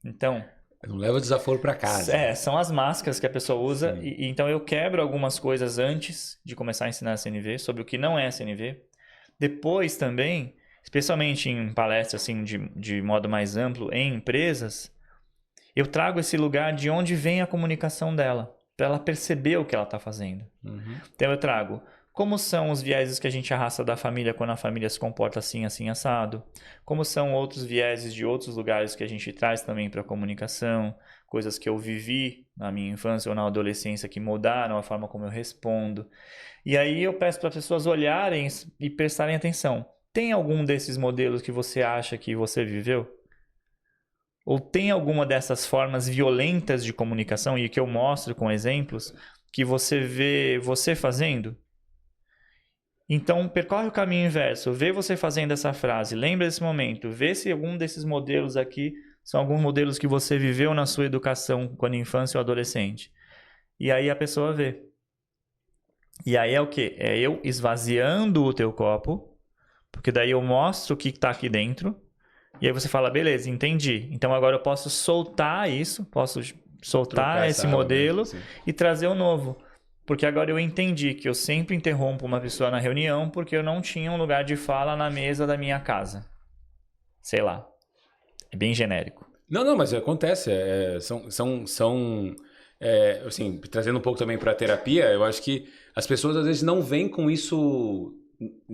Então... Não leva desaforo para casa. São as máscaras que a pessoa usa. E então, eu quebro algumas coisas antes de começar a ensinar a CNV, sobre o que não é a CNV. Depois também, especialmente em palestras assim, de modo mais amplo, em empresas, eu trago esse lugar de onde vem a comunicação dela, para ela perceber o que ela está fazendo. Uhum. Então eu trago como são os vieses que a gente arrasta da família quando a família se comporta assim, assim, assado. Como são outros vieses de outros lugares que a gente traz também para a comunicação. Coisas que eu vivi na minha infância ou na adolescência que mudaram a forma como eu respondo. E aí eu peço para as pessoas olharem e prestarem atenção. Tem algum desses modelos que você acha que você viveu? Ou tem alguma dessas formas violentas de comunicação e que eu mostro com exemplos que você vê você fazendo? Então, percorre o caminho inverso. Vê você fazendo essa frase. Lembra desse momento. Vê se algum desses modelos aqui são alguns modelos que você viveu na sua educação quando infância ou adolescente. E aí a pessoa vê. E aí é o quê? É eu esvaziando o teu copo, porque daí eu mostro o que está aqui dentro. E aí você fala, beleza, entendi. Então agora eu posso soltar isso, posso soltar esse modelo e trazer o novo. Porque agora eu entendi que eu sempre interrompo uma pessoa na reunião porque eu não tinha um lugar de fala na mesa da minha casa. Sei lá. É bem genérico. Não, mas acontece. Assim, trazendo um pouco também para a terapia, eu acho que as pessoas às vezes não vêm com isso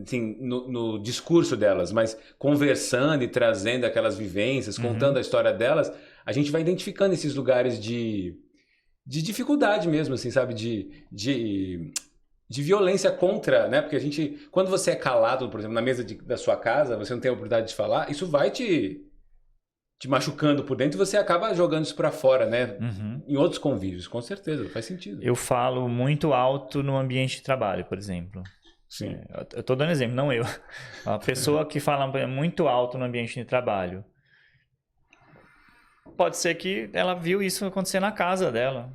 assim, no discurso delas, mas conversando e trazendo aquelas vivências, contando a história delas, a gente vai identificando esses lugares de dificuldade mesmo, assim, sabe? De violência contra, né? Porque a gente, quando você é calado, por exemplo, na mesa da sua casa, você não tem a oportunidade de falar, isso vai te te machucando por dentro, você acaba jogando isso pra fora, né? Uhum. Em outros convívios, com certeza, faz sentido. Eu falo muito alto no ambiente de trabalho, por exemplo. Sim. Eu tô dando exemplo, não eu. A pessoa que fala muito alto no ambiente de trabalho, pode ser que ela viu isso acontecer na casa dela.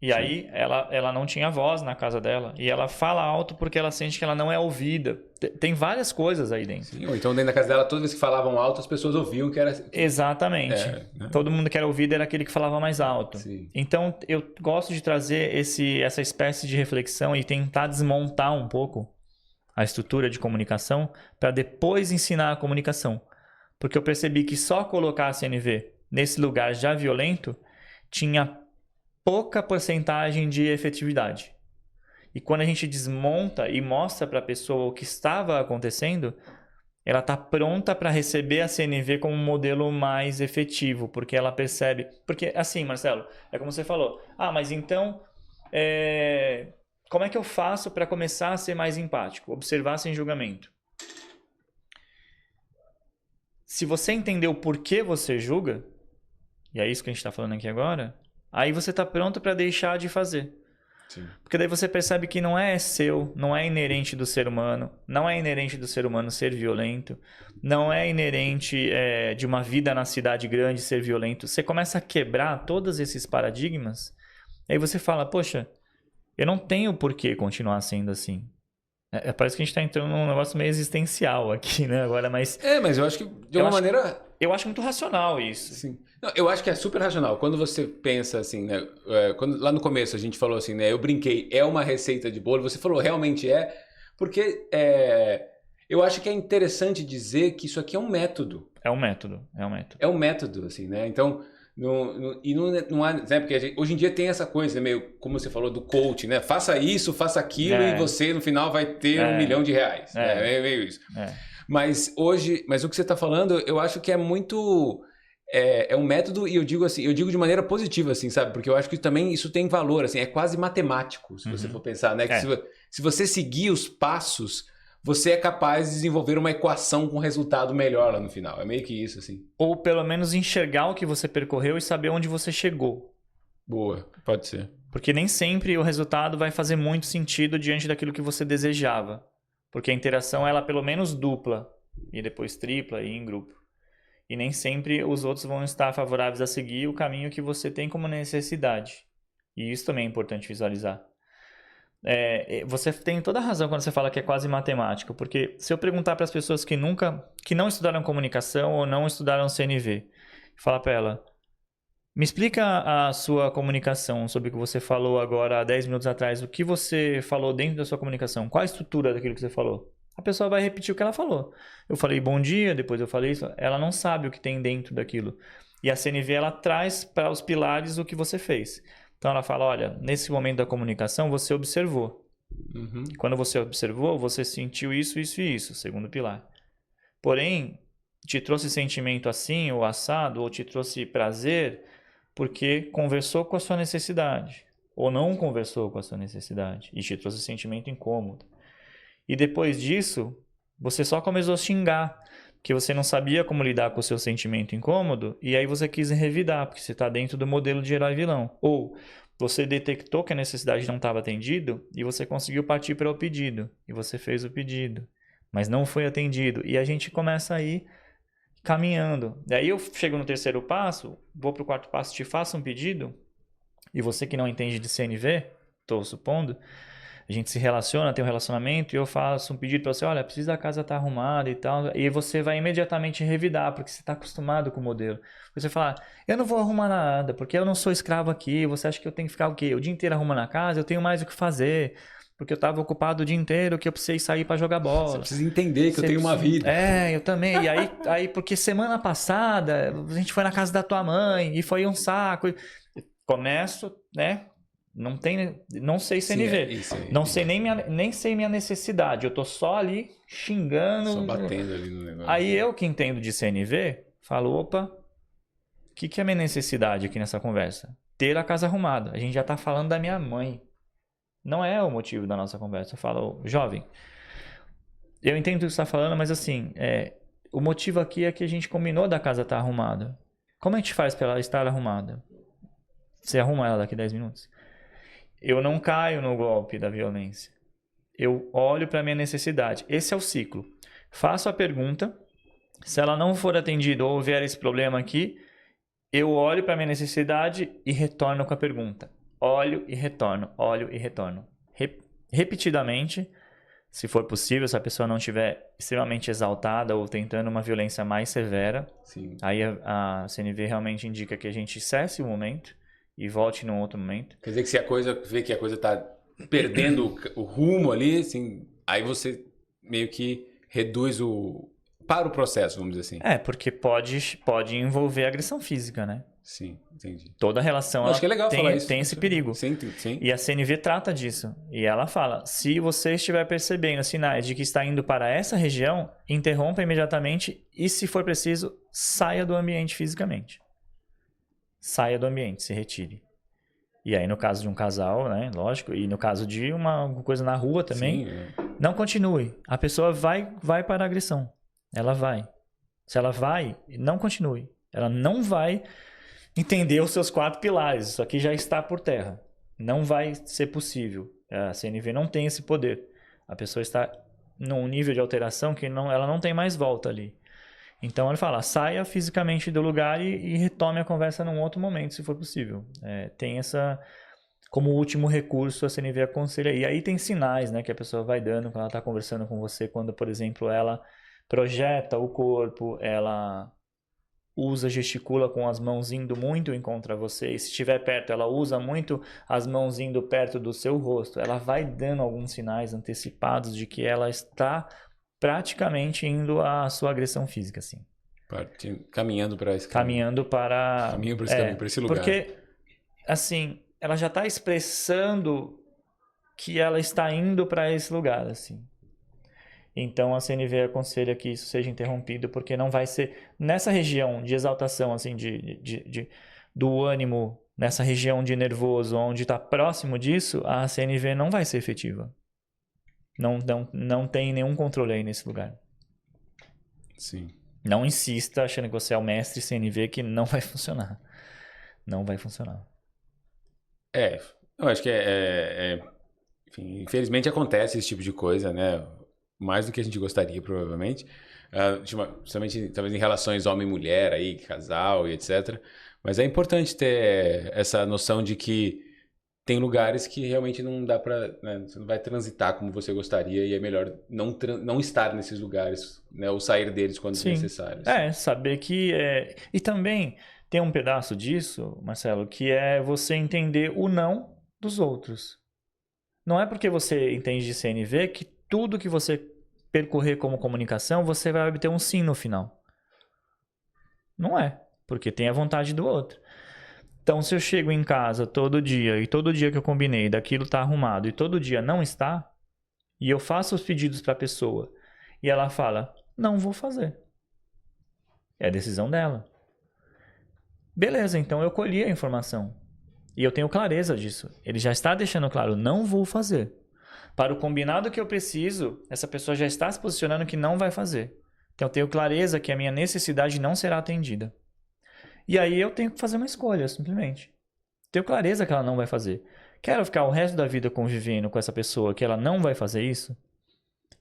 E aí ela não tinha voz na casa dela. E ela fala alto porque ela sente que ela não é ouvida. Tem várias coisas aí dentro. Sim, ou então dentro da casa dela, toda vez que falavam alto, as pessoas ouviam que era... Exatamente. Né? Todo mundo que era ouvido era aquele que falava mais alto. Sim. Então eu gosto de trazer essa espécie de reflexão e tentar desmontar um pouco a estrutura de comunicação para depois ensinar a comunicação. Porque eu percebi que só colocar a CNV nesse lugar já violento tinha pouca porcentagem de efetividade. E quando a gente desmonta e mostra para a pessoa o que estava acontecendo, ela está pronta para receber a CNV como um modelo mais efetivo, porque ela percebe... Porque, assim, Marcelo, é como você falou. Mas então, como é que eu faço para começar a ser mais empático? Observar sem julgamento. Se você entender o porquê você julga, e é isso que a gente está falando aqui agora, aí você está pronto para deixar de fazer. Sim. Porque daí você percebe que não é seu, não é inerente do ser humano, não é inerente do ser humano ser violento, não é inerente de uma vida na cidade grande ser violento. Você começa a quebrar todos esses paradigmas, aí você fala, poxa, eu não tenho por que continuar sendo assim. Parece que a gente está entrando num negócio meio existencial aqui, né? Agora, mas... mas eu acho que, de alguma maneira... Eu acho muito racional isso. Sim. Não, eu acho que é super racional. Quando você pensa assim, né? Lá no começo a gente falou assim, né? Eu brinquei, é uma receita de bolo. Você falou, realmente é. Porque eu acho que é interessante dizer que isso aqui é um método. É um método. É um método, assim, né? Então... não há, né? Porque hoje em dia tem essa coisa, meio como você falou, do coach, né? Faça isso, faça aquilo e você no final vai ter R$1 milhão. É meio isso. Mas o que você está falando, eu acho que é muito... É um método, e eu digo assim, eu digo de maneira positiva, assim, sabe? Porque eu acho que também isso tem valor, assim, é quase matemático, se você for pensar, né? Que se você seguir os passos, você é capaz de desenvolver uma equação com resultado melhor lá no final. É meio que isso, assim. Ou pelo menos enxergar o que você percorreu e saber onde você chegou. Boa, pode ser. Porque nem sempre o resultado vai fazer muito sentido diante daquilo que você desejava. Porque a interação ela é pelo menos dupla, e depois tripla e em grupo. E nem sempre os outros vão estar favoráveis a seguir o caminho que você tem como necessidade. E isso também é importante visualizar. Você tem toda a razão quando você fala que é quase matemático, porque se eu perguntar para as pessoas que não estudaram comunicação ou não estudaram CNV, falar para ela, me explica a sua comunicação sobre o que você falou agora há 10 minutos atrás, o que você falou dentro da sua comunicação, qual a estrutura daquilo que você falou? A pessoa vai repetir o que ela falou. Eu falei bom dia, depois eu falei isso, ela não sabe o que tem dentro daquilo. E a CNV ela traz para os pilares o que você fez. Então ela fala, olha, nesse momento da comunicação você observou. Uhum. Quando você observou, você sentiu isso, isso e isso, segundo pilar. Porém, te trouxe sentimento assim, ou assado, ou te trouxe prazer, porque conversou com a sua necessidade. Ou não conversou com a sua necessidade. E te trouxe sentimento incômodo. E depois disso, você só começou a xingar, porque você não sabia como lidar com o seu sentimento incômodo, e aí você quis revidar, porque você está dentro do modelo de herói vilão. Ou você detectou que a necessidade não estava atendida, e você conseguiu partir para o pedido, e você fez o pedido, mas não foi atendido. E a gente começa a ir caminhando. Daí eu chego no terceiro passo, vou para o quarto passo, te faço um pedido, e você que não entende de CNV, estou supondo, a gente se relaciona, tem um relacionamento, e eu faço um pedido para você, olha, precisa da casa estar arrumada e tal, e você vai imediatamente revidar, porque você está acostumado com o modelo. Você fala, eu não vou arrumar nada, porque eu não sou escravo aqui, você acha que eu tenho que ficar o quê? O dia inteiro arrumando a casa, eu tenho mais o que fazer, porque eu estava ocupado o dia inteiro, que eu precisei sair para jogar bola. Você precisa entender que eu tenho uma vida. Eu também, e aí porque semana passada, a gente foi na casa da tua mãe, e foi um saco, começo, né? Não sei CNV. Não sei nem sei minha necessidade. Eu tô só ali xingando. Só batendo ali no negócio. Aí eu que entendo de CNV, falo, opa, o que é a minha necessidade aqui nessa conversa? Ter a casa arrumada. A gente já tá falando da minha mãe. Não é o motivo da nossa conversa. Eu falo, jovem, eu entendo o que você está falando, mas assim, o motivo aqui é que a gente combinou da casa estar arrumada. Como a gente faz para ela estar arrumada? Você arruma ela daqui 10 minutos. Eu não caio no golpe da violência. Eu olho para a minha necessidade. Esse é o ciclo. Faço a pergunta. Se ela não for atendida ou houver esse problema aqui, eu olho para a minha necessidade e retorno com a pergunta. Olho e retorno. Olho e retorno. Repetidamente, se for possível, se a pessoa não estiver extremamente exaltada ou tentando uma violência mais severa, Sim. aí a CNV realmente indica que a gente cesse o momento e volte num outro momento. Quer dizer que se a coisa vê que a coisa tá perdendo o rumo ali, assim, aí você meio que reduz para o processo, vamos dizer assim. Porque pode envolver agressão física, né? Sim, entendi. Toda relação Acho que é legal falar isso. tem esse perigo. Sim. E a CNV trata disso. E ela fala, se você estiver percebendo sinais de que está indo para essa região, interrompa imediatamente e, se for preciso, saia do ambiente fisicamente. Saia do ambiente, se retire. E aí, no caso de um casal, né, lógico, e no caso de uma coisa na rua também, não continue. A pessoa vai para a agressão. Ela vai. Se ela vai, não continue. Ela não vai entender os seus 4 pilares. Isso aqui já está por terra. Não vai ser possível. A CNV não tem esse poder. A pessoa está num nível de alteração que ela não tem mais volta ali. Então ele fala, saia fisicamente do lugar e retome a conversa num outro momento, se for possível. Tem essa, como último recurso, a CNV aconselha. E aí tem sinais, né, que a pessoa vai dando quando ela está conversando com você, quando, por exemplo, ela projeta o corpo, ela gesticula com as mãos indo muito em contra você. E se estiver perto, ela usa muito as mãos indo perto do seu rosto. Ela vai dando alguns sinais antecipados de que ela está praticamente indo à sua agressão física, assim. Caminhando para esse caminho. Para esse lugar. Porque, assim, ela já está expressando que ela está indo para esse lugar, assim. Então a CNV aconselha que isso seja interrompido, porque não vai ser nessa região de exaltação, assim, do ânimo, nessa região de nervoso, onde está próximo disso, a CNV não vai ser efetiva. Não tem nenhum controle aí nesse lugar. Sim. Não insista achando que você é o mestre CNV, que não vai funcionar. Não vai funcionar. Eu acho que enfim, infelizmente acontece esse tipo de coisa, né? Mais do que a gente gostaria, provavelmente. Principalmente, talvez em relações homem-mulher, aí, casal e etc. Mas é importante ter essa noção de que tem lugares que realmente não dá pra... Né, você não vai transitar como você gostaria e é melhor não estar nesses lugares, né? Ou sair deles quando necessário. Assim. Saber que... E também tem um pedaço disso, Marcelo, que é você entender o não dos outros. Não é porque você entende de CNV que tudo que você percorrer como comunicação, você vai obter um sim no final. Não é, porque tem a vontade do outro. Então, se eu chego em casa todo dia, e todo dia que eu combinei daquilo está arrumado, e todo dia não está, e eu faço os pedidos para a pessoa, e ela fala, não vou fazer. É a decisão dela. Beleza, então eu colhi a informação. E eu tenho clareza disso. Ele já está deixando claro, não vou fazer. Para o combinado que eu preciso, essa pessoa já está se posicionando que não vai fazer. Então eu tenho clareza que a minha necessidade não será atendida. E aí eu tenho que fazer uma escolha, simplesmente. Tenho clareza que ela não vai fazer. Quero ficar o resto da vida convivendo com essa pessoa que ela não vai fazer isso?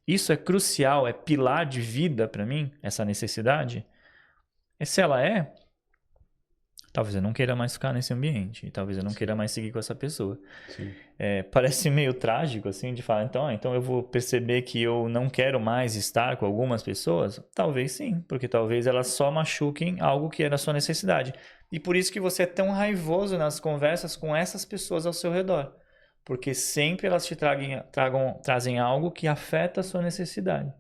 Isso é crucial, é pilar de vida para mim, essa necessidade? E se ela talvez eu não queira mais ficar nesse ambiente. Talvez eu não queira mais seguir com essa pessoa. Parece meio trágico, assim, de falar, então eu vou perceber que eu não quero mais estar com algumas pessoas? Talvez sim, porque talvez elas só machuquem algo que era a sua necessidade. E por isso que você é tão raivoso nas conversas com essas pessoas ao seu redor. Porque sempre elas te trazem algo que afeta a sua necessidade.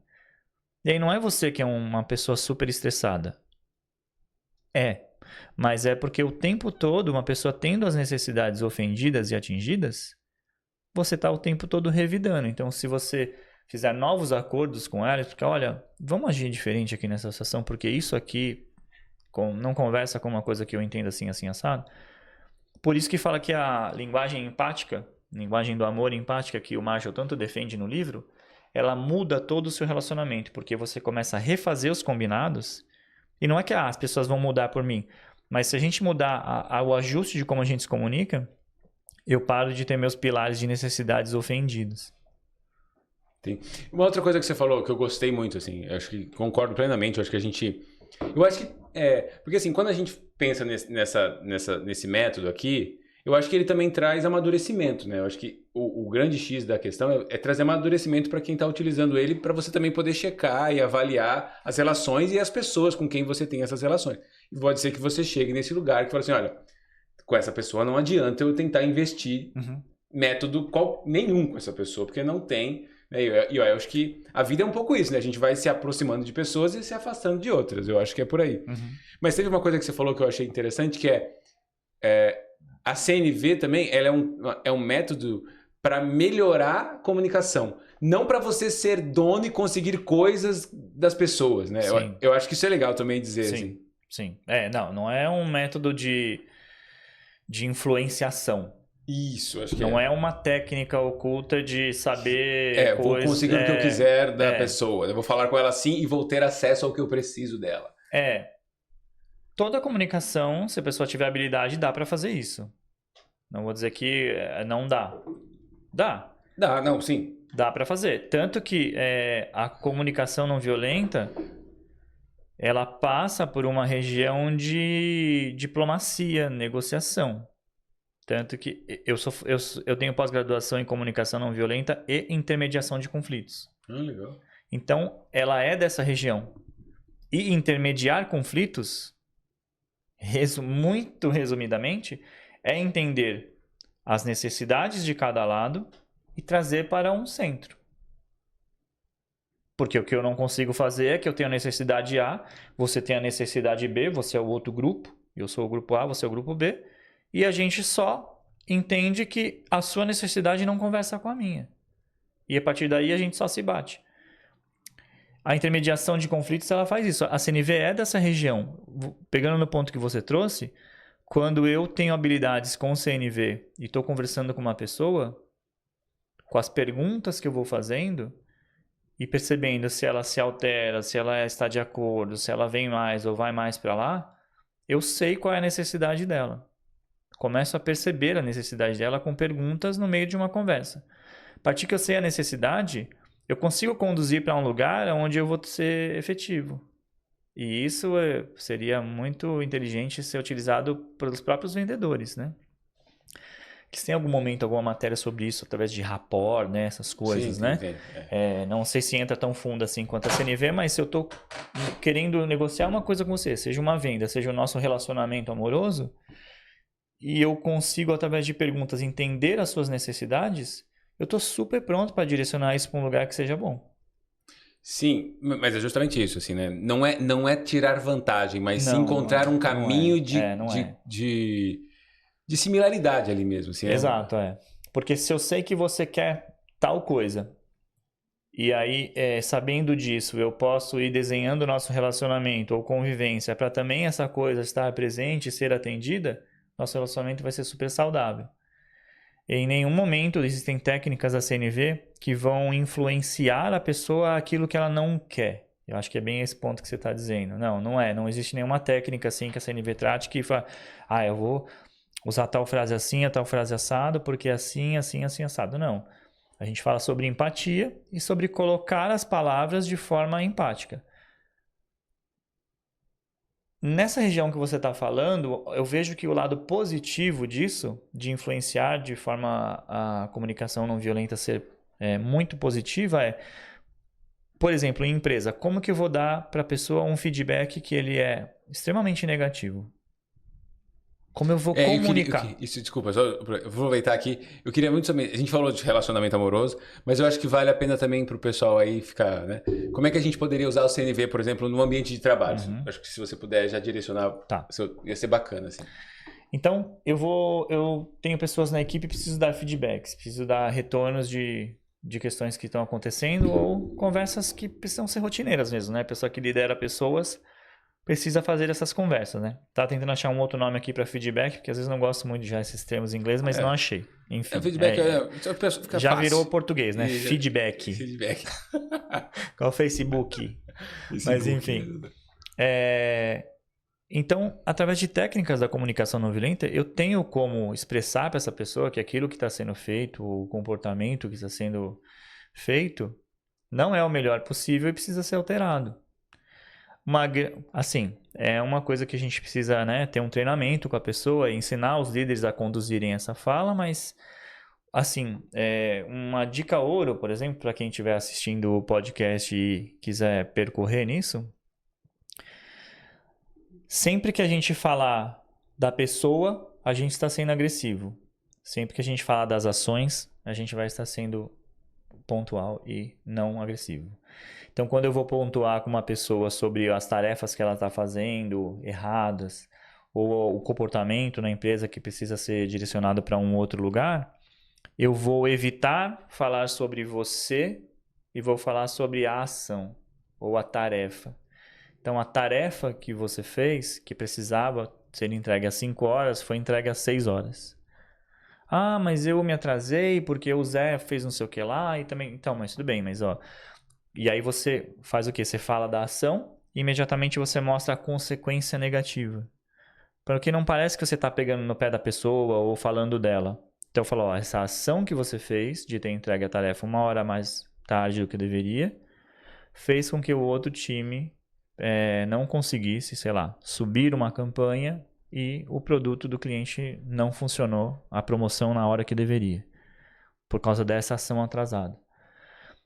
E aí não é você que é uma pessoa super estressada. Mas é porque o tempo todo, uma pessoa tendo as necessidades ofendidas e atingidas, você está o tempo todo revidando. Então, se você fizer novos acordos com ela, porque, olha, vamos agir diferente aqui nessa situação, porque isso aqui não conversa com uma coisa que eu entendo assim, assim, assado. Por isso que fala que a linguagem empática, linguagem do amor empática, que o Marshall tanto defende no livro, ela muda todo o seu relacionamento, porque você começa a refazer os combinados, e não é que as pessoas vão mudar por mim, mas se a gente mudar o ajuste de como a gente se comunica, eu paro de ter meus pilares de necessidades ofendidos. Tem. Uma outra coisa que você falou que eu gostei muito, assim, eu acho que concordo plenamente, eu acho que a gente... Eu acho que... porque assim, quando a gente pensa nesse método aqui, eu acho que ele também traz amadurecimento, né? Eu acho que o grande X da questão é trazer amadurecimento para quem está utilizando ele, para você também poder checar e avaliar as relações e as pessoas com quem você tem essas relações. E pode ser que você chegue nesse lugar que fala assim, olha, com essa pessoa não adianta eu tentar investir método nenhum com essa pessoa, porque não tem... E eu acho que a vida é um pouco isso, né? A gente vai se aproximando de pessoas e se afastando de outras. Eu acho que é por aí. Mas teve uma coisa que você falou que eu achei interessante, que a CNV também ela é um método para melhorar a comunicação. Não para você ser dono e conseguir coisas das pessoas, né? Eu acho que isso é legal também dizer. Sim, assim. sim. Não é um método de influenciação. Isso, acho que não é uma técnica oculta de saber vou conseguir o que eu quiser da pessoa. Eu vou falar com ela assim e vou ter acesso ao que eu preciso dela. Toda comunicação, se a pessoa tiver habilidade, dá para fazer isso. Não vou dizer que não dá. Dá. Dá, não, sim. Dá para fazer. Tanto que a comunicação não violenta, ela passa por uma região de diplomacia, negociação. Tanto que eu tenho pós-graduação em comunicação não violenta e intermediação de conflitos. Legal. Então, ela é dessa região. E intermediar conflitos, muito resumidamente, é entender as necessidades de cada lado e trazer para um centro. Porque o que eu não consigo fazer é que eu tenho a necessidade A, você tem a necessidade B, você é o outro grupo, eu sou o grupo A, você é o grupo B, e a gente só entende que a sua necessidade não conversa com a minha. E a partir daí a gente só se bate. A intermediação de conflitos, ela faz isso. A CNV é dessa região. Pegando no ponto que você trouxe, quando eu tenho habilidades com o CNV e estou conversando com uma pessoa, com as perguntas que eu vou fazendo e percebendo se ela se altera, se ela está de acordo, se ela vem mais ou vai mais para lá, eu sei qual é a necessidade dela. Começo a perceber a necessidade dela com perguntas no meio de uma conversa. A partir que eu sei a necessidade, eu consigo conduzir para um lugar onde eu vou ser efetivo. E isso seria muito inteligente ser utilizado pelos próprios vendedores, né? Que se tem algum momento, alguma matéria sobre isso, através de rapport, né? Essas coisas, né? Não sei se entra tão fundo assim quanto a CNV, mas se eu estou querendo negociar uma coisa com você, seja uma venda, seja o nosso relacionamento amoroso, e eu consigo, através de perguntas, entender as suas necessidades, eu estou super pronto para direcionar isso para um lugar que seja bom. Sim, mas é justamente isso, assim, né? Não é tirar vantagem, mas sim encontrar um caminho de similaridade ali mesmo. Assim, Exato, Porque se eu sei que você quer tal coisa, e aí, sabendo disso, eu posso ir desenhando o nosso relacionamento ou convivência para também essa coisa estar presente e ser atendida, nosso relacionamento vai ser super saudável. Em nenhum momento existem técnicas da CNV que vão influenciar a pessoa aquilo que ela não quer. Eu acho que é bem esse ponto que você está dizendo. Não é. Não existe nenhuma técnica assim que a CNV trate que fala, eu vou usar tal frase assim, a tal frase assado, porque assim, assim, assim, assado. Não. A gente fala sobre empatia e sobre colocar as palavras de forma empática. Nessa região que você está falando, eu vejo que o lado positivo disso, de influenciar de forma a comunicação não violenta ser muito positiva, por exemplo, em empresa, como que eu vou dar para a pessoa um feedback que ele é extremamente negativo? Como eu vou comunicar? Desculpa, só eu vou aproveitar aqui. Eu queria muito saber, a gente falou de relacionamento amoroso, mas eu acho que vale a pena também para o pessoal aí ficar, né? Como é que a gente poderia usar o CNV, por exemplo, no ambiente de trabalho? Acho que se você puder já direcionar, ia ser bacana, assim. Então, eu tenho pessoas na equipe, preciso dar feedbacks, preciso dar retornos de questões que estão acontecendo ou conversas que precisam ser rotineiras mesmo, né? A pessoa que lidera pessoas precisa fazer essas conversas, né? Tá tentando achar um outro nome aqui para feedback, porque às vezes não gosto muito de já esses termos em inglês, mas não achei. Enfim. Feedback fica já fácil. virou português, né? Feedback. Feedback. Qual o Facebook? Mas enfim. Então, através de técnicas da comunicação não violenta, eu tenho como expressar para essa pessoa que aquilo que está sendo feito, o comportamento que está sendo feito, não é o melhor possível e precisa ser alterado. Assim, é uma coisa que a gente precisa, né, ter um treinamento com a pessoa, ensinar os líderes a conduzirem essa fala, mas, assim, uma dica ouro, por exemplo, para quem estiver assistindo o podcast e quiser percorrer nisso, sempre que a gente falar da pessoa, a gente está sendo agressivo. Sempre que a gente falar das ações, a gente vai estar sendo pontual e não agressivo. Então, quando eu vou pontuar com uma pessoa sobre as tarefas que ela está fazendo erradas, ou o comportamento na empresa que precisa ser direcionado para um outro lugar, eu vou evitar falar sobre você e vou falar sobre a ação ou a tarefa. Então, a tarefa que você fez, que precisava ser entregue às 5 horas, foi entregue às 6 horas. Ah, mas eu me atrasei porque o Zé fez não sei o que lá e também... Então, mas tudo bem, mas ó... E aí você faz o quê? Você fala da ação e imediatamente você mostra a consequência negativa. Porque não parece que você está pegando no pé da pessoa ou falando dela. Então eu falo, ó, essa ação que você fez de ter entregue a tarefa 1 hora mais tarde do que deveria, fez com que o outro time não conseguisse, sei lá, subir uma campanha e o produto do cliente não funcionou, a promoção na hora que deveria, por causa dessa ação atrasada.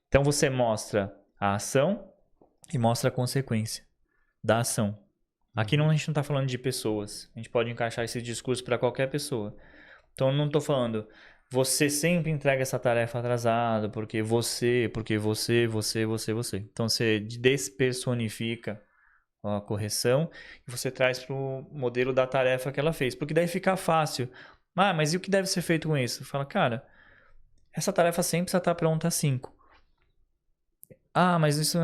Então você mostra a ação e mostra a consequência da ação. Aqui a gente não está falando de pessoas. A gente pode encaixar esse discurso para qualquer pessoa. Então eu não estou falando, você sempre entrega essa tarefa atrasada, porque você. Então você despersonifica a correção e você traz para o modelo da tarefa que ela fez. Porque daí fica fácil. Ah, mas e o que deve ser feito com isso? Fala, cara, essa tarefa sempre precisa estar pronta às 5. Ah, mas isso...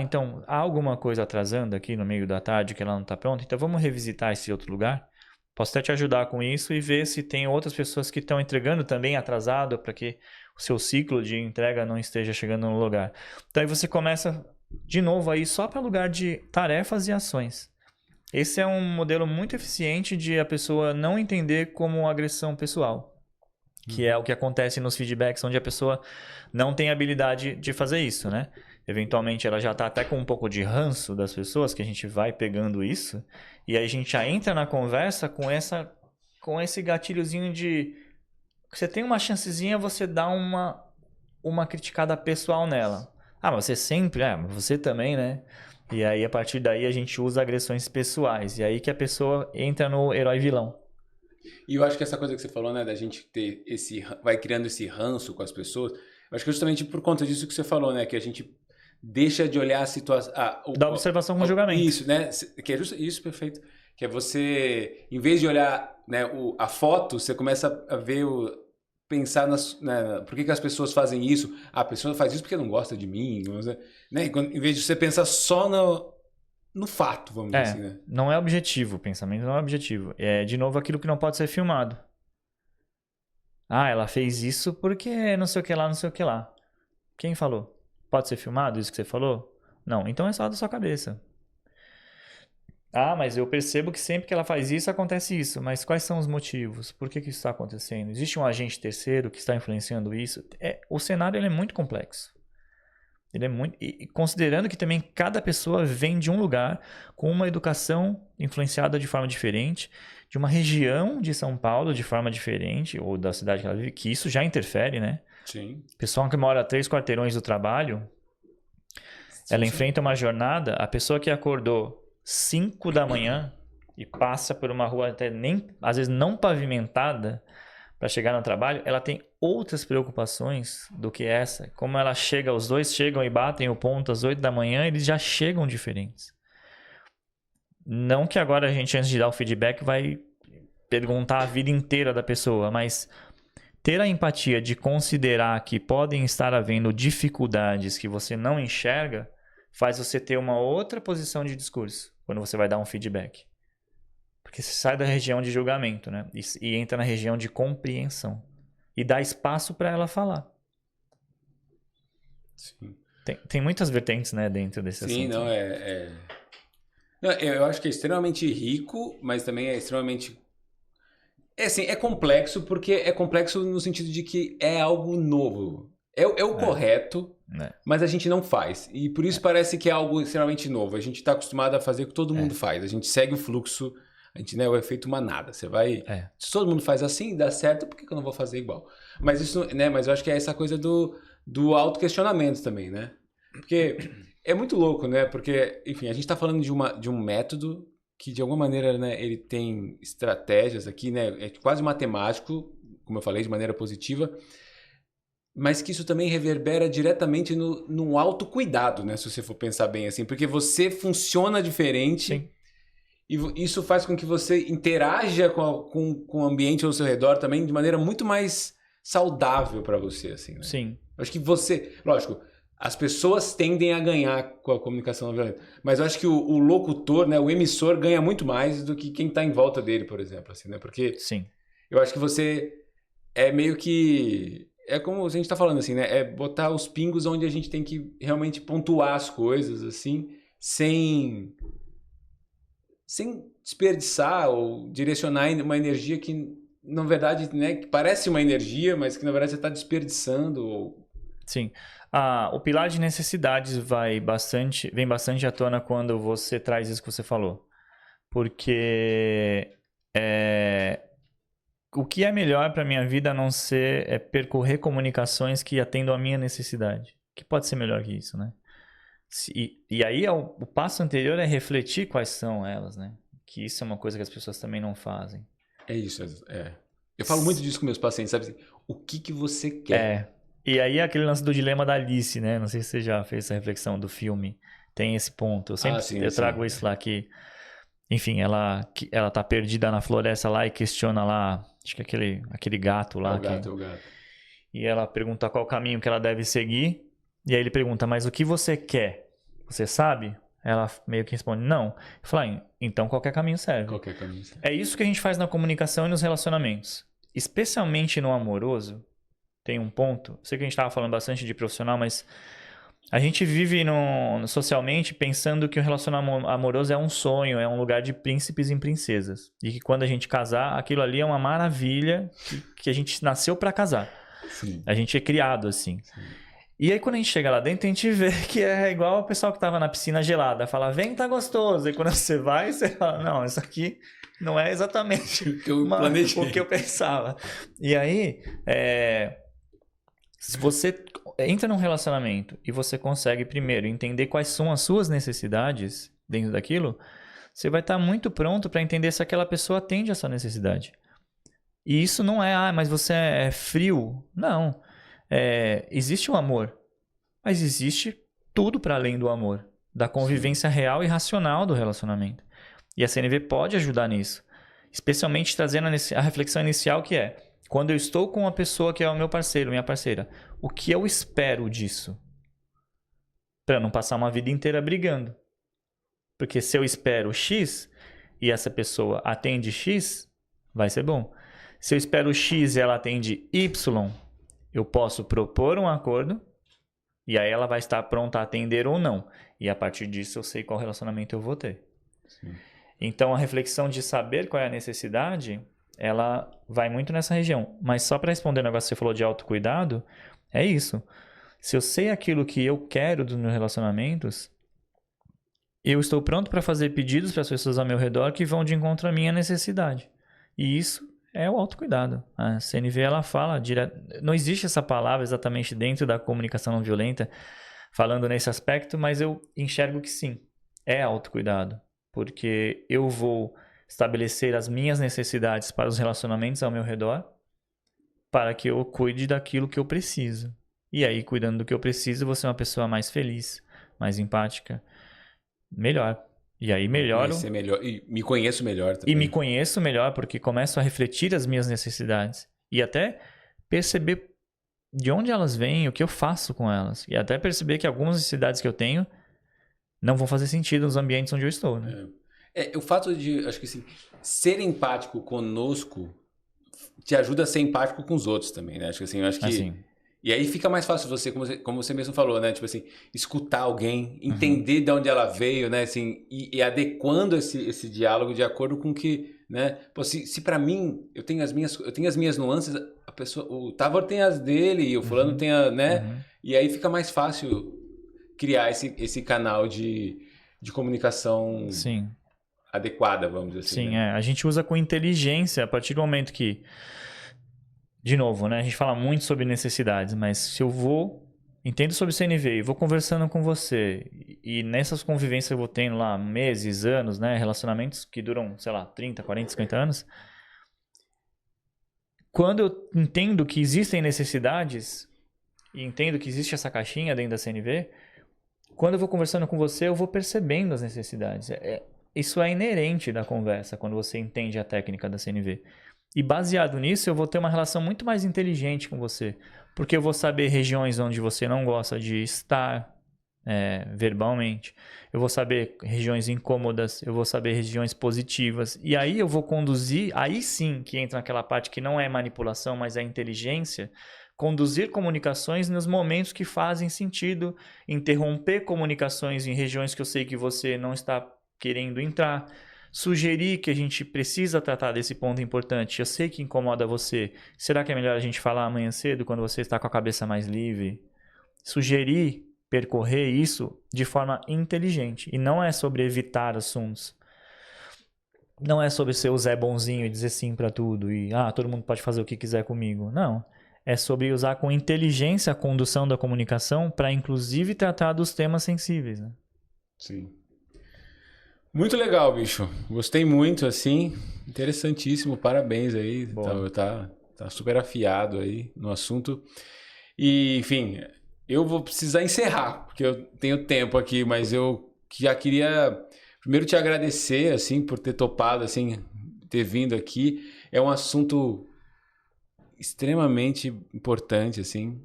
então, há alguma coisa atrasando aqui no meio da tarde que ela não está pronta? Então, vamos revisitar esse outro lugar? Posso até te ajudar com isso e ver se tem outras pessoas que estão entregando também atrasado para que o seu ciclo de entrega não esteja chegando no lugar. Então, aí você começa de novo aí só para lugar de tarefas e ações. Esse é um modelo muito eficiente de a pessoa não entender como agressão pessoal. Que é o que acontece nos feedbacks, onde a pessoa não tem habilidade de fazer isso, né? Eventualmente ela já está até com um pouco de ranço das pessoas, que a gente vai pegando isso, e aí a gente já entra na conversa com esse gatilhozinho de... Você tem uma chancezinha, você dá uma criticada pessoal nela. Ah, mas você sempre... mas você também, né? E aí a partir daí a gente usa agressões pessoais, e aí que a pessoa entra no herói vilão. E eu acho que essa coisa que você falou, né, da gente ter vai criando esse ranço com as pessoas, eu acho que justamente por conta disso que você falou, né, que a gente deixa de olhar a situação... Da observação com julgamento. Isso, né, que é isso, perfeito. Que é você, em vez de olhar, né, a foto, você começa a ver, pensar por que as pessoas fazem isso. A pessoa faz isso porque não gosta de mim, né, em vez de você pensar só no fato, vamos dizer assim, né? Não é objetivo, o pensamento não é objetivo. É, de novo, aquilo que não pode ser filmado. Ah, ela fez isso porque não sei o que lá, não sei o que lá. Quem falou? Pode ser filmado isso que você falou? Não, então é só da sua cabeça. Ah, mas eu percebo que sempre que ela faz isso, acontece isso. Mas quais são os motivos? Por que isso está acontecendo? Existe um agente terceiro que está influenciando isso? O cenário ele é muito complexo. Ele é muito... E considerando que também cada pessoa vem de um lugar com uma educação influenciada de forma diferente, de uma região de São Paulo de forma diferente, ou da cidade que ela vive, que isso já interfere, né? Sim. Pessoa que mora a 3 quarteirões do trabalho, ela enfrenta uma jornada, a pessoa que acordou 5 da manhã e passa por uma rua até às vezes não pavimentada para chegar no trabalho, ela tem outras preocupações do que essa. Como ela chega, os dois chegam e batem o ponto às 8 da manhã, eles já chegam diferentes. Não que agora a gente, antes de dar o feedback, vai perguntar a vida inteira da pessoa, mas ter a empatia de considerar que podem estar havendo dificuldades que você não enxerga, faz você ter uma outra posição de discurso quando você vai dar um feedback. Porque você sai da região de julgamento, né? E entra na região de compreensão. e dar espaço para ela falar. Sim. Tem muitas vertentes, né, dentro desse assunto. Sim, não, Não, eu acho que é extremamente rico, mas também é extremamente... assim, é complexo porque é complexo no sentido de que é algo novo. É o correto, mas a gente não faz. E por isso parece que é algo extremamente novo. A gente está acostumado a fazer o que todo mundo faz. A gente segue o fluxo, a gente, né, o efeito manada. Você vai... Se todo mundo faz assim, dá certo, por que eu não vou fazer igual? Mas isso, né, mas eu acho que é essa coisa do autoquestionamento também, né? Porque é muito louco, né? Porque, enfim, a gente está falando de um método que, de alguma maneira, né, ele tem estratégias aqui, né? É quase matemático, como eu falei, de maneira positiva, mas que isso também reverbera diretamente no autocuidado, né? Se você for pensar bem assim. Porque você funciona diferente. Sim. E isso faz com que você interaja com o ambiente ao seu redor também de maneira muito mais saudável para você, assim, né? Sim. Eu acho que você... lógico, as pessoas tendem a ganhar com a comunicação não violenta, mas eu acho que o locutor, né, o emissor, ganha muito mais do que quem está em volta dele, por exemplo, assim, né? Porque Sim. eu acho que você é meio que... é como a gente está falando, assim, né? É botar os pingos onde a gente tem que realmente pontuar as coisas, assim, sem desperdiçar ou direcionar uma energia que, na verdade, né, que parece uma energia, mas que, na verdade, você está desperdiçando. Sim. O pilar de necessidades vem bastante à tona quando você traz isso que você falou. Porque o que é melhor para minha vida a não ser percorrer comunicações que atendam à minha necessidade. Que pode ser melhor que isso, né? E aí o passo anterior é refletir quais são elas, né? Que isso é uma coisa que as pessoas também não fazem. É isso, Eu falo muito disso com meus pacientes, sabe? O que você quer? E aí aquele lance do dilema da Alice, né? Não sei se você já fez essa reflexão do filme. Tem esse ponto. Eu sempre trago isso lá que... enfim, ela tá perdida na floresta lá e questiona lá... acho que aquele gato lá. É o gato. E ela pergunta qual caminho que ela deve seguir. E aí ele pergunta, mas o que você quer? Você sabe? Ela meio que responde, não. Eu falo, então qualquer caminho serve. Qualquer caminho serve. É isso que a gente faz na comunicação e nos relacionamentos. Especialmente no amoroso, tem um ponto. Sei que a gente estava falando bastante de profissional, mas a gente vive socialmente pensando que o relacionamento amoroso é um sonho, é um lugar de príncipes e princesas. E que quando a gente casar, aquilo ali é uma maravilha que a gente nasceu para casar. Sim. A gente é criado assim. Sim. E aí quando a gente chega lá dentro, a gente vê que é igual o pessoal que tava na piscina gelada. Fala, vem, tá gostoso. E quando você vai, você fala, não, isso aqui não é exatamente o que eu pensava. E aí, se você entra num relacionamento e você consegue primeiro entender quais são as suas necessidades dentro daquilo, você vai estar muito pronto para entender se aquela pessoa atende a sua necessidade. E isso não é, mas você é frio. Não. Existe o amor, mas existe tudo para além do amor, da convivência real e racional do relacionamento. E a CNV pode ajudar nisso, especialmente trazendo a reflexão inicial que é, quando eu estou com uma pessoa que é o meu parceiro, minha parceira, o que eu espero disso? Para não passar uma vida inteira brigando. Porque se eu espero X e essa pessoa atende X, vai ser bom. Se eu espero X e ela atende Y, eu posso propor um acordo e aí ela vai estar pronta a atender ou não. E a partir disso eu sei qual relacionamento eu vou ter. Sim. Então a reflexão de saber qual é a necessidade, ela vai muito nessa região. Mas só para responder o negócio que você falou de autocuidado, é isso. Se eu sei aquilo que eu quero dos meus relacionamentos, eu estou pronto para fazer pedidos para as pessoas ao meu redor que vão de encontro à minha necessidade. E isso é o autocuidado. A CNV, ela fala direto. Não existe essa palavra exatamente dentro da comunicação não violenta falando nesse aspecto, mas eu enxergo que sim, é autocuidado. Porque eu vou estabelecer as minhas necessidades para os relacionamentos ao meu redor para que eu cuide daquilo que eu preciso. E aí, cuidando do que eu preciso, vou ser uma pessoa mais feliz, mais empática, melhor. E aí melhoro. Melhor. E me conheço melhor também. E me conheço melhor porque começo a refletir as minhas necessidades. E até perceber de onde elas vêm, o que eu faço com elas. E até perceber que algumas necessidades que eu tenho não vão fazer sentido nos ambientes onde eu estou. Né? O fato de, acho que assim, ser empático conosco te ajuda a ser empático com os outros também, né? Acho que assim, eu acho que... Assim. E aí fica mais fácil você, como você mesmo falou, né? Tipo assim, escutar alguém, entender de onde ela veio, né? Assim, e adequando esse diálogo de acordo com que, né? Pô, se para mim, eu tenho as minhas nuances, a pessoa, o Tavor tem as dele, e o fulano tem a, né? E aí fica mais fácil criar esse canal de comunicação Sim. adequada, vamos dizer assim. Sim, né? a gente usa com inteligência a partir do momento que, de novo, né? A gente fala muito sobre necessidades, mas se eu entendo sobre CNV e vou conversando com você, e nessas convivências eu vou tendo lá meses, anos, né? Relacionamentos que duram, sei lá, 30, 40, 50 anos. Quando eu entendo que existem necessidades e entendo que existe essa caixinha dentro da CNV, quando eu vou conversando com você, eu vou percebendo as necessidades. Isso é inerente da conversa, quando você entende a técnica da CNV. E baseado nisso, eu vou ter uma relação muito mais inteligente com você. Porque eu vou saber regiões onde você não gosta de estar verbalmente. Eu vou saber regiões incômodas. Eu vou saber regiões positivas. E aí eu vou conduzir, aí sim que entra naquela parte que não é manipulação, mas é inteligência. Conduzir comunicações nos momentos que fazem sentido. Interromper comunicações em regiões que eu sei que você não está querendo entrar. Sugerir que a gente precisa tratar desse ponto importante. Eu sei que incomoda você. Será que é melhor a gente falar amanhã cedo, quando você está com a cabeça mais livre? Sugerir, percorrer isso de forma inteligente. E não é sobre evitar assuntos. Não é sobre ser o Zé bonzinho e dizer sim para tudo. E todo mundo pode fazer o que quiser comigo. Não. É sobre usar com inteligência a condução da comunicação para, inclusive, tratar dos temas sensíveis. Né? Sim. Muito legal, bicho. Gostei muito, assim. Interessantíssimo. Parabéns aí. Tá super afiado aí no assunto. E, enfim, eu vou precisar encerrar, porque eu tenho tempo aqui, mas eu já queria primeiro te agradecer, assim, por ter topado, assim, ter vindo aqui. É um assunto extremamente importante, assim.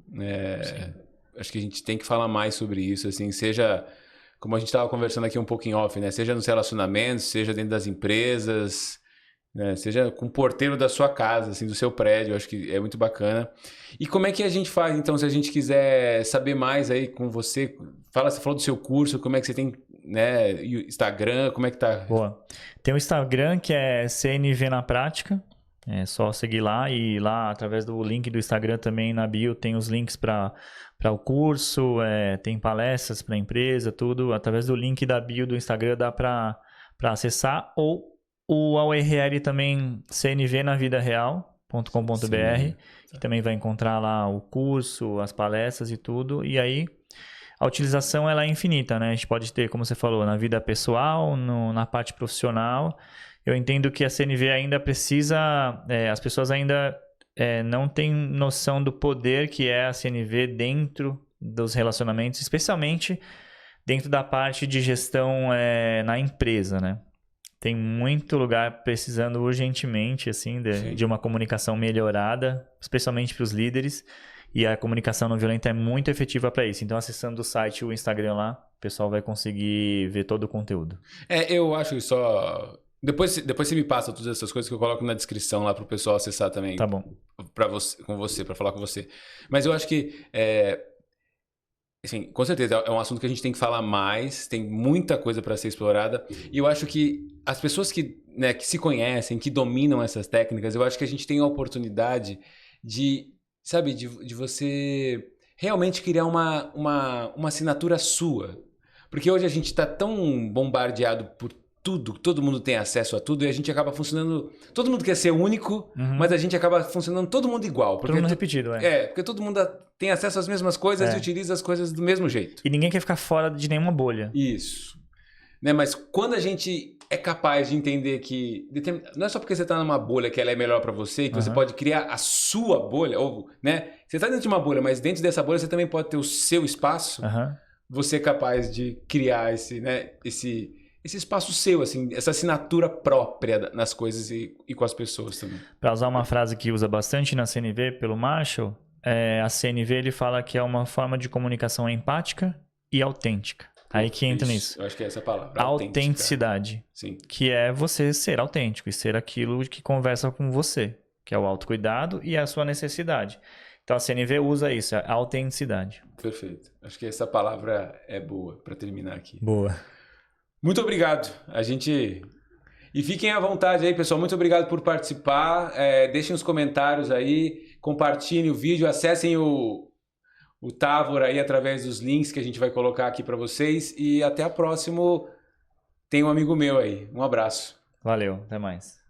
Acho que a gente tem que falar mais sobre isso, assim, seja... Como a gente estava conversando aqui um pouco em off, né? Seja nos relacionamentos, seja dentro das empresas, né? Seja com o porteiro da sua casa, assim, do seu prédio. Acho que é muito bacana. E como é que a gente faz, então, se a gente quiser saber mais aí com você? Você falou do seu curso, como é que você tem, né? Instagram, como é que tá? Boa. Tem o Instagram, que é CNV na Prática. É só seguir lá, e lá, através do link do Instagram também, na bio, tem os links para o curso, tem palestras para a empresa, tudo. Através do link da bio do Instagram dá para acessar, ou o URL também, cnvnavidareal.com.br, que também vai encontrar lá o curso, as palestras e tudo. E aí, a utilização ela é infinita, né? A gente pode ter, como você falou, na vida pessoal, na parte profissional. Eu entendo que a CNV ainda precisa... as pessoas ainda não têm noção do poder que é a CNV dentro dos relacionamentos, especialmente dentro da parte de gestão na empresa, né? Tem muito lugar precisando urgentemente assim, de uma comunicação melhorada, especialmente para os líderes. E a comunicação não violenta é muito efetiva para isso. Então, acessando o site e o Instagram lá, o pessoal vai conseguir ver todo o conteúdo. Eu acho que só... Depois você me passa todas essas coisas que eu coloco na descrição lá pro pessoal acessar também. Tá bom. Para falar com você. Mas eu acho que, assim, com certeza é um assunto que a gente tem que falar mais, tem muita coisa para ser explorada. E eu acho que as pessoas que se conhecem, que dominam essas técnicas, eu acho que a gente tem a oportunidade de, sabe, de você realmente criar uma assinatura sua. Porque hoje a gente está tão bombardeado por tudo, todo mundo tem acesso a tudo e a gente acaba funcionando... Todo mundo quer ser único, mas a gente acaba funcionando todo mundo igual. Todo mundo repetido, porque todo mundo tem acesso às mesmas coisas e utiliza as coisas do mesmo jeito. E ninguém quer ficar fora de nenhuma bolha. Isso. Né? Mas quando a gente é capaz de entender que... Não é só porque você está numa bolha que ela é melhor para você, que você pode criar a sua bolha, ou, né? Você está dentro de uma bolha, mas dentro dessa bolha você também pode ter o seu espaço. Você é capaz de criar esse espaço seu, assim, essa assinatura própria nas coisas e com as pessoas também. Para usar uma frase que usa bastante na CNV pelo Marshall, a CNV ele fala que é uma forma de comunicação empática e autêntica. Aí que entra nisso. Eu acho que é essa palavra. Autenticidade. Sim. Que é você ser autêntico e ser aquilo que conversa com você. que é o autocuidado, e a sua necessidade. Então a CNV usa isso, a autenticidade. Perfeito. Acho que essa palavra é boa para terminar aqui. Boa. Muito obrigado. E fiquem à vontade aí, pessoal. Muito obrigado por participar. Deixem os comentários aí, compartilhem o vídeo, acessem o Tavor aí através dos links que a gente vai colocar aqui para vocês. E até a próxima. Tem um amigo meu aí. Um abraço. Valeu, até mais.